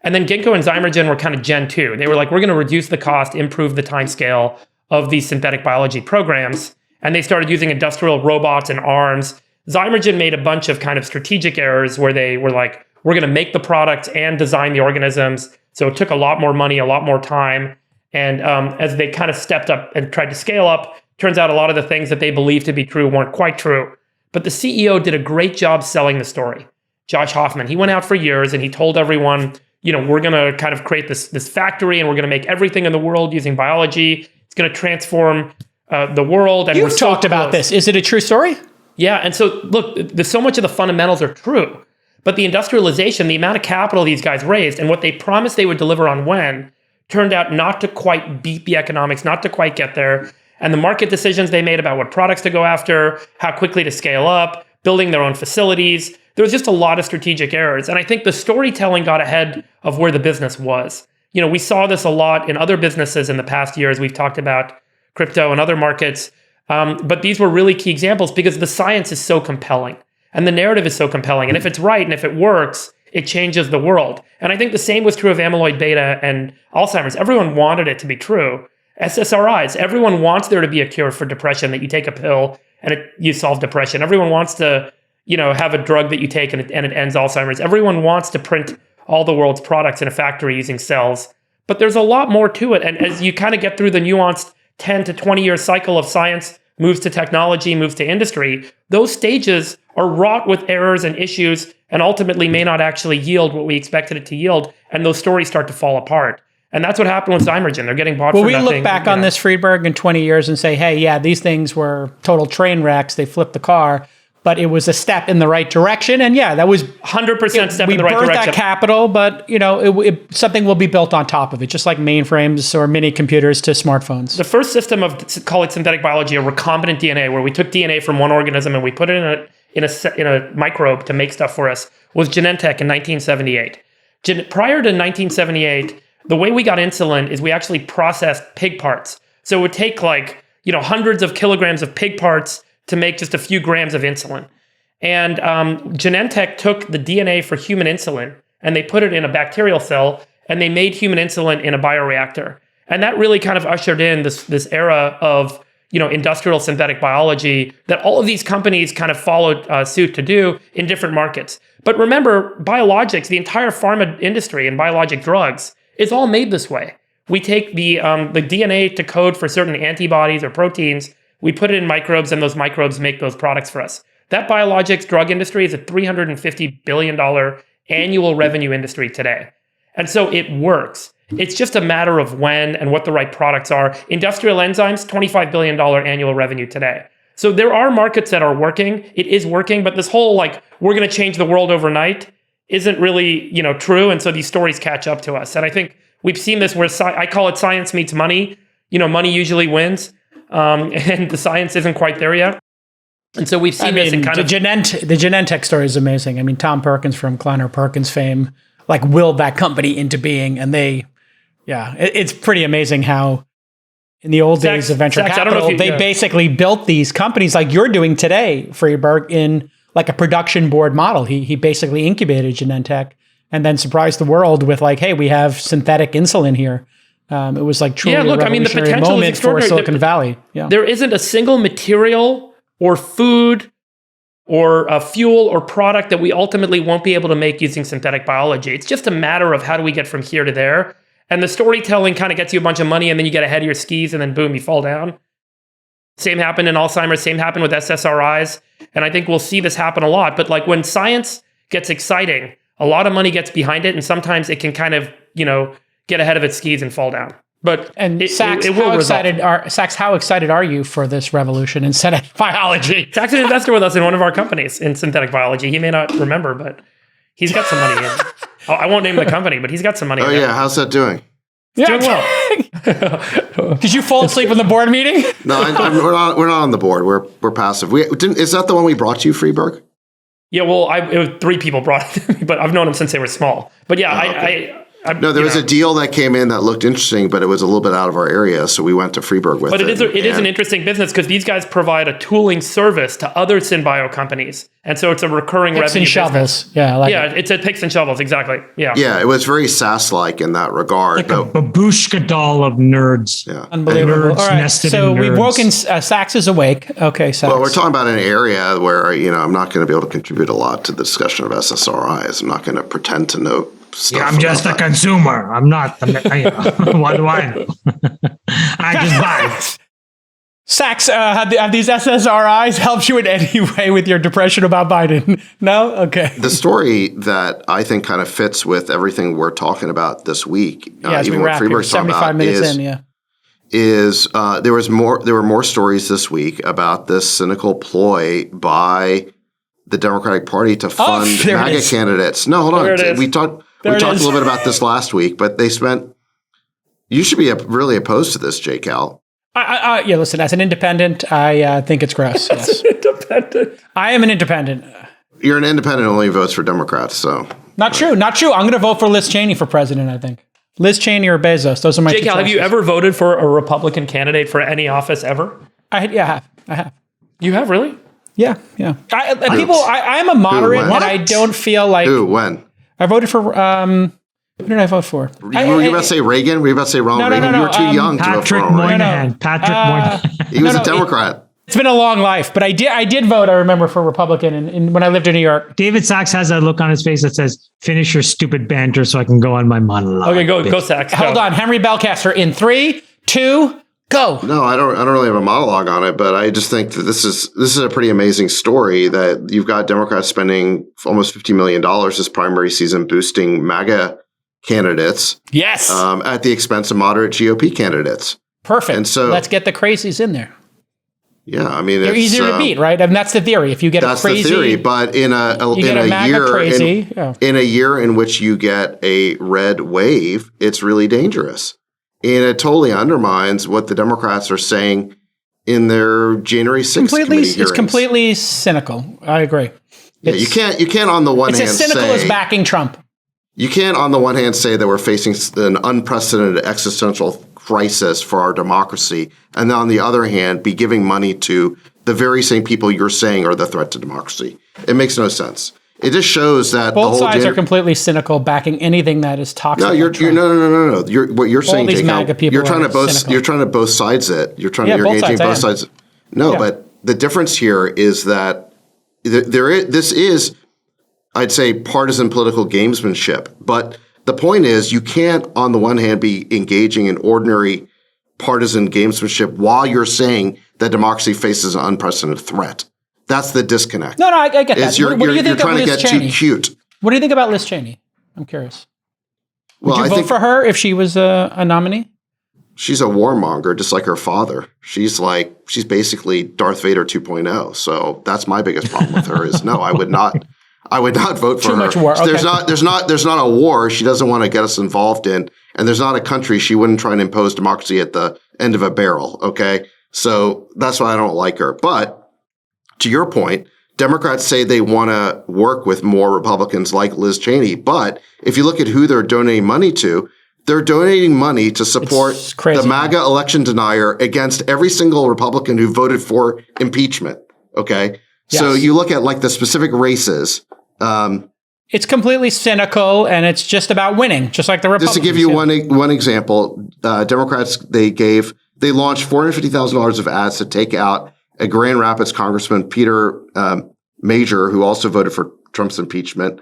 And then Ginkgo and Zymergen were kind of Gen 2. They were like, we're going to reduce the cost, improve the time scale of these synthetic biology programs. And they started using industrial robots and arms. Zymergen made a bunch of kind of strategic errors where they were like, we're going to make the products and design the organisms. So it took a lot more money, a lot more time. And as they kind of stepped up and tried to scale up, turns out a lot of the things that they believed to be true weren't quite true. But the CEO did a great job selling the story. Josh Hoffman, he went out for years and he told everyone, we're going to kind of create this factory and we're going to make everything in the world using biology. It's going to transform the world. And You've talked about this. Is it a true story? Yeah. And so look, so much of the fundamentals are true, but the industrialization, the amount of capital these guys raised and what they promised they would deliver on when turned out not to quite beat the economics, not to quite get there. And the market decisions they made about what products to go after, how quickly to scale up, building their own facilities. There was just a lot of strategic errors. And I think the storytelling got ahead of where the business was. We saw this a lot in other businesses in the past years. We've talked about crypto and other markets. But these were really key examples because the science is so compelling and the narrative is so compelling. And if it's right and if it works, it changes the world. And I think the same was true of amyloid beta and Alzheimer's. Everyone wanted it to be true. SSRIs, everyone wants there to be a cure for depression, that you take a pill and you solve depression. Everyone wants to, have a drug that you take and it ends Alzheimer's. Everyone wants to print all the world's products in a factory using cells. But there's a lot more to it. And as you kind of get through the nuanced 10 to 20 year cycle of science, moves to technology, moves to industry, those stages are wrought with errors and issues and ultimately may not actually yield what we expected it to yield. And those stories start to fall apart. And that's what happened with Zymergen. They're getting bought for nothing. Will we look back on this, Friedberg, in 20 years and say, hey, yeah, these things were total train wrecks. They flipped the car, but it was a step in the right direction. And yeah, that was 100% step in the right direction. We direction. that capital, but something will be built on top of it, just like mainframes or mini computers to smartphones. The first system of, call it synthetic biology or recombinant DNA, where we took DNA from one organism and we put it in a microbe to make stuff for us, was Genentech in 1978. Prior to 1978, the way we got insulin is we actually processed pig parts. So it would take hundreds of kilograms of pig parts to make just a few grams of insulin. And Genentech took the DNA for human insulin and they put it in a bacterial cell and they made human insulin in a bioreactor. And that really kind of ushered in this era of industrial synthetic biology that all of these companies kind of followed suit to do in different markets. But remember, biologics, the entire pharma industry and biologic drugs is all made this way. We take the DNA to code for certain antibodies or proteins, we put it in microbes, and those microbes make those products for us. That biologics drug industry is a $350 billion annual revenue industry today. And so it works. It's just a matter of when and what the right products are. Industrial enzymes, $25 billion annual revenue today. So there are markets that are working. It is working, but this whole we're going to change the world overnight isn't really, true. And so these stories catch up to us. And I think we've seen this where I call it science meets money. Money usually wins, and the science isn't quite there yet. And so we've seen this in kind of the Genentech story is amazing. I mean, Tom Perkins from Kleiner Perkins fame, willed that company into being, and it's pretty amazing how in the old days of venture capital, they basically built these companies like you're doing today, Freeberg, in a production board model. He basically incubated Genentech and then surprised the world with hey, we have synthetic insulin here. It was truly a revolutionary moment for Silicon Valley. Yeah. There isn't a single material or food or a fuel or product that we ultimately won't be able to make using synthetic biology. It's just a matter of how do we get from here to there. And the storytelling kind of gets you a bunch of money and then you get ahead of your skis and then boom, you fall down. Same happened in Alzheimer's, same happened with SSRIs. And I think we'll see this happen a lot. But when science gets exciting, a lot of money gets behind it. And sometimes it can kind of, get ahead of its skis and fall down. But Sachs, how excited are you for this revolution in synthetic biology? Sachs is an investor with us in one of our companies in synthetic biology. He may not remember, but he's got some money in. I won't name the company, but he's got some money. Oh yeah, how's that doing? Doing well. Did you fall asleep in the board meeting? No, we're not on the board. We're passive. Is that the one we brought you, Freeberg? Yeah, well, it was 3 people brought it to me, but I've known them since they were small. But yeah, okay. There was a deal that came in that looked interesting, but it was a little bit out of our area, so we went to Freeberg with it. But it is an interesting business because these guys provide a tooling service to other synbio companies, and so it's a recurring revenue business. Picks and shovels, it's a picks and shovels, exactly. Yeah, it was very SaaS-like in that regard. A babushka doll of nerds. Yeah, unbelievable. All right, so we've woken. Sachs is awake. Okay, Sachs. Well, we're talking about an area where I'm not going to be able to contribute a lot to the discussion of SSRIs. I'm not going to pretend to know. I'm just a consumer. I'm not. What do I know? I just buy. Sachs, have these SSRIs helped you in any way with your depression about Biden? No? Okay. The story that I think kind of fits with everything we're talking about this week, even what Freeberg's talking about, there were more stories this week about this cynical ploy by the Democratic Party to fund MAGA candidates. No, hold on. We talked a little bit about this last week, but they spent. You should be really opposed to this, J. Cal. Listen. As an independent, I think it's gross. Yes. Independent. I am an independent. You're an independent who only votes for Democrats, so not true. I'm going to vote for Liz Cheney for president. I think Liz Cheney or Bezos. Those are my. J. Cal, have you ever voted for a Republican candidate for any office ever? I have. You have really? Yeah. I am a moderate, and I don't feel like. Who? When? I voted for. Who did I vote for? Were you about to say Reagan? Were you about to say Ronald Reagan? You were too young to vote for Reagan. Patrick Moynihan. He was a Democrat. It's been a long life, but I did vote. I remember for Republican when I lived in New York. David Sachs has that look on his face that says, "Finish your stupid banter so I can go on my monologue." Okay, go Sachs. Hold on, Henry Belcaster in 3, 2, go. No, I don't really have a monologue on it, but I just think that this is a pretty amazing story that you've got Democrats spending almost $50 million this primary season boosting MAGA candidates. Yes. At the expense of moderate GOP candidates. Perfect. And so let's get the crazies in there. Yeah, I mean, they're easier to beat, right? I mean, that's the theory. If you get a crazy, that's the theory. But in a year in which you get a red wave, it's really dangerous. And it totally undermines what the Democrats are saying in their January 6th committee hearings. It's completely cynical. I agree. Yeah, you can't on the one hand say... It's as cynical as backing Trump. You can't on the one hand say that we're facing an unprecedented existential crisis for our democracy, and then on the other hand, be giving money to the very same people you're saying are the threat to democracy. It makes no sense. It just shows that both sides are completely cynical, backing anything that is toxic. No, no. What you're saying, these MAGA people you're trying to both sides it. You're engaging both sides. No, but the difference here is that this is, I'd say, partisan political gamesmanship. But the point is, you can't, on the one hand, be engaging in ordinary partisan gamesmanship while you're saying that democracy faces an unprecedented threat. That's the disconnect. No, I get that. You're trying to get too cute. What do you think about Liz Cheney? I'm curious. Would Well, you vote for her if she was a nominee? She's a warmonger, just like her father. She's basically Darth Vader 2.0. So that's my biggest problem with her is no, I would not vote for her. Too much war. Okay. There's not a war she doesn't want to get us involved in, and there's not a country she wouldn't try and impose democracy at the end of a barrel. Okay, so that's why I don't like her. But to your point, Democrats say they want to work with more Republicans like Liz Cheney. But if you look at who they're donating money to, they're donating money to support the MAGA election denier against every single Republican who voted for impeachment. Okay. Yes. So you look at like the specific races. It's completely cynical and it's just about winning, just like the Republicans. Just to give you one example, Democrats, they launched $450,000 of ads to take out a Grand Rapids Congressman, Peter Major, who also voted for Trump's impeachment.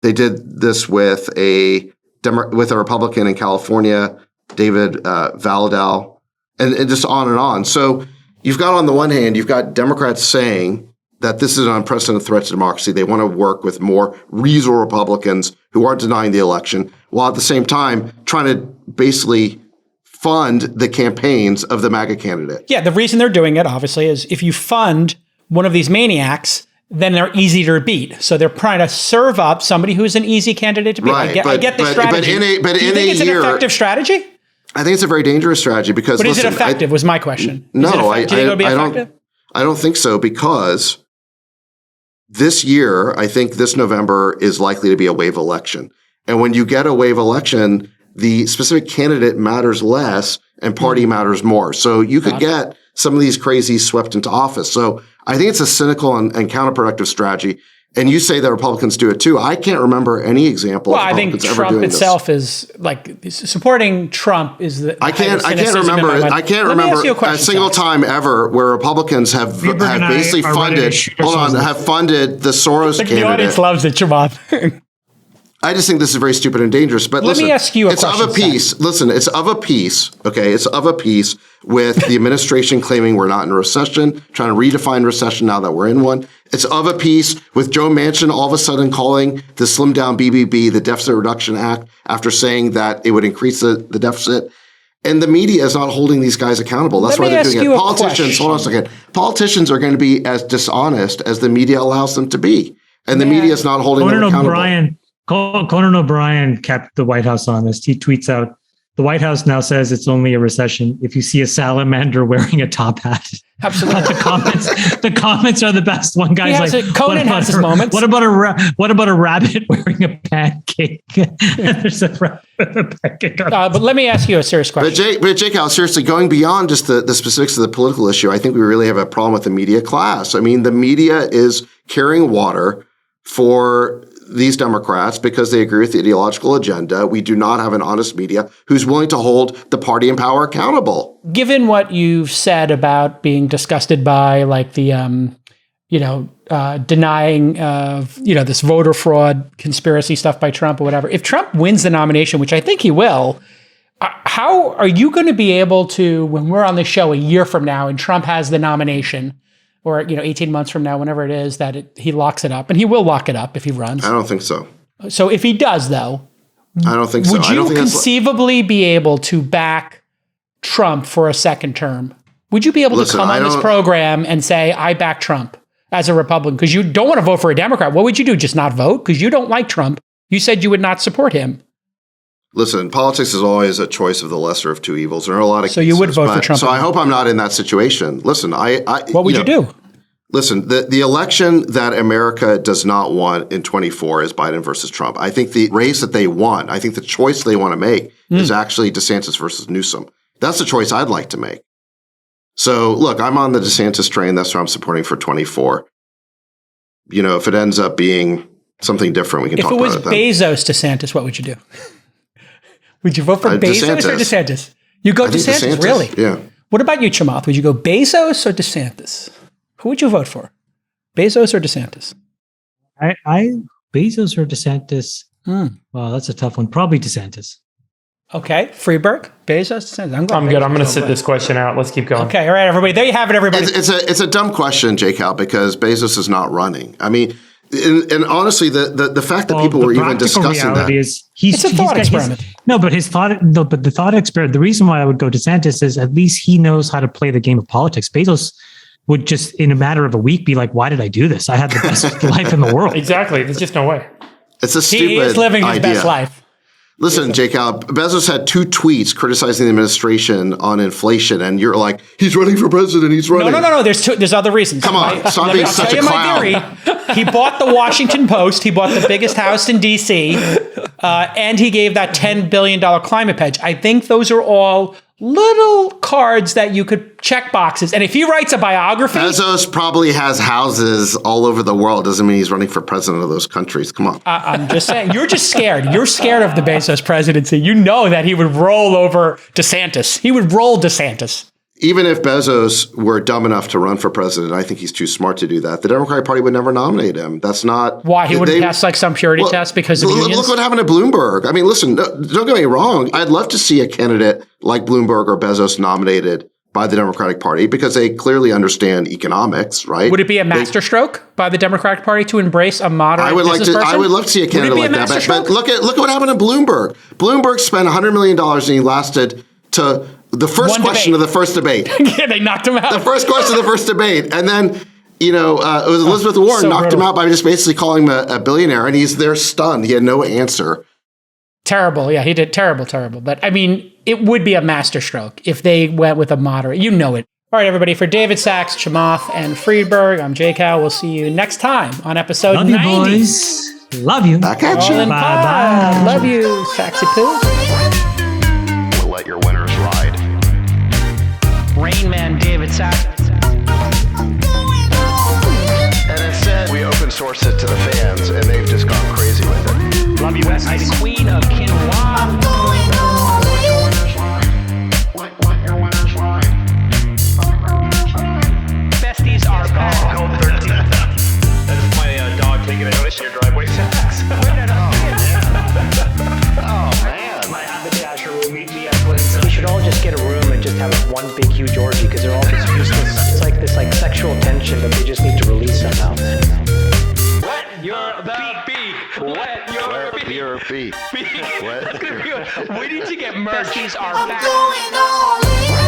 They did this with a Republican in California, David Valadao, and just on and on. So you've got, on the one hand, you've got Democrats saying that this is an unprecedented threat to democracy. They want to work with more reasonable Republicans who aren't denying the election, while at the same time trying to basically fund the campaigns of the MAGA candidate. Yeah, the reason they're doing it, obviously, is if you fund one of these maniacs, then they're easy to beat. So they're trying to serve up somebody who's an easy candidate to beat. Right, I get the strategy. Do you think it's an effective strategy? I think it's a very dangerous strategy because. But is it effective? Was my question. No, do you think it'll be effective? I don't think so, because this year, I think this November is likely to be a wave election. And when you get a wave election, the specific candidate matters less and party matters more. So you could get some of these crazies swept into office. So I think it's a cynical and counterproductive strategy. And you say that Republicans do it too. I can't remember any example of Republicans ever doing this. Well, I think Trump itself is like supporting Trump is the. I can't remember a single time ever where Republicans have basically funded the Soros candidate. The audience loves it, Chamath. I just think this is very stupid and dangerous. But let me ask you a question. It's of a piece. Listen, it's of a piece. Okay, it's of a piece with the administration claiming we're not in a recession, trying to redefine recession now that we're in one. It's of a piece with Joe Manchin all of a sudden calling the slim down BBB the Deficit Reduction Act after saying that it would increase the deficit. And the media is not holding these guys accountable. That's why they're doing it. Politicians, hold on a second. Politicians are going to be as dishonest as the media allows them to be. And the media is not holding them accountable. Conan O'Brien kept the White House honest. He tweets out, the White House now says it's only a recession if you see a salamander wearing a top hat. Absolutely. The comments are the best. One guy's like, Conan has his moments. What about a rabbit wearing a pancake? There's a rabbit with a pancake. But let me ask you a serious question. But Jake, Al, seriously, going beyond just the specifics of the political issue, I think we really have a problem with the media class. I mean, the media is carrying water for these Democrats because they agree with the ideological agenda. We do not have an honest media who's willing to hold the party in power accountable. Given what you've said about being disgusted by like the, denying of, this voter fraud conspiracy stuff by Trump or whatever, if Trump wins the nomination, which I think he will, how are you going to be able to, when we're on the show a year from now and Trump has the nomination, or 18 months from now, whenever it is, that he locks it up, and he will lock it up if he runs. I don't think so. So if he does, though, I don't think so. Would you conceivably be able to back Trump for a second term? Would you be able to come on this program and say, I back Trump as a Republican? Because you don't want to vote for a Democrat. What would you do? Just not vote? Because you don't like Trump. You said you would not support him. Listen, politics is always a choice of the lesser of two evils. There are a lot of cases, you would vote for Trump. So I hope I'm not in that situation. Listen, what would you do? Listen, the election that America does not want in 24 is Biden versus Trump. I think the race that they want, I think the choice they want to make is actually DeSantis versus Newsom. That's the choice I'd like to make. So look, I'm on the DeSantis train. That's what I'm supporting for 24. You know, if it ends up being something different, we can talk about it then. If it was Bezos DeSantis, what would you do? Would you vote for Bezos or DeSantis? You go DeSantis, really? Yeah. What about you, Chamath? Would you go Bezos or DeSantis? Who would you vote for? Bezos or DeSantis? I Bezos or DeSantis? Well, that's a tough one. Probably DeSantis. Okay, Freeberg, Bezos, DeSantis. I'm good. I'm going to sit this question out. Let's keep going. Okay, all right, everybody. There you have it, everybody. It's a dumb question, J. Cal, because Bezos is not running. I mean, and honestly, the fact that people were even discussing that is it's a thought experiment. But the thought experiment. The reason why I would go DeSantis is at least he knows how to play the game of politics. Bezos would just in a matter of a week be like, "Why did I do this? I had the best life in the world." Exactly. There's just no way. It's a stupid He is living his idea. best life. Listen, J. Cal, Bezos had 2 tweets criticizing the administration on inflation, and you're like, he's running for president, he's running. No. There's other reasons. Come on, stop being such a clown. He bought the Washington Post. He bought the biggest house in D.C., and he gave that $10 billion climate pledge. I think those are all little cards that you could check boxes. And if he writes a biography... Bezos probably has houses all over the world. Doesn't mean he's running for president of those countries. Come on. I'm just saying, you're just scared. You're scared of the Bezos presidency. You know that he would roll over DeSantis. He would roll DeSantis. Even if Bezos were dumb enough to run for president, I think he's too smart to do that. The Democratic Party would never nominate him. That's not... Why? He wouldn't pass like some purity test because of unions? Look what happened to Bloomberg. I mean, listen, don't get me wrong. I'd love to see a candidate like Bloomberg or Bezos nominated by the Democratic Party because they clearly understand economics, right? Would it be a masterstroke by the Democratic Party to embrace a moderate business person? I would love to see a candidate like that. But look at what happened to Bloomberg. Bloomberg spent $100 million and he lasted to... the first question of the first debate. Yeah, they knocked him out. The first question of the first debate. And then, it was Elizabeth Warren knocked him out by just basically calling him a billionaire. And he's there stunned. He had no answer. Terrible. Yeah, he did terrible. But I mean, it would be a masterstroke if they went with a moderate. You know it. All right, everybody. For David Sachs, Chamath, and Friedberg, I'm J. Cal. We'll see you next time on episode 90. Love you, boys. Love you. Back at you. Bye-bye. Love you, Saxy Poo. We'll let your winners ride. Rain Man David Sachs. And instead, we open source it to the fans, and they've just gone crazy with it. Love you, Bestie. Queen of Quinoa. Besties are back. Code 13. That's my dog taking a notice in your driveway. Sacks. Oh, man. My haberdasher will meet me at Wynn's. We should all just get a room and just have one big huge orgy because they're all just useless. It's like this sexual tension that they just need to release somehow. Wet your beak. Wet your beak. Your feet. We need to get merch. Besties are back. Going all in.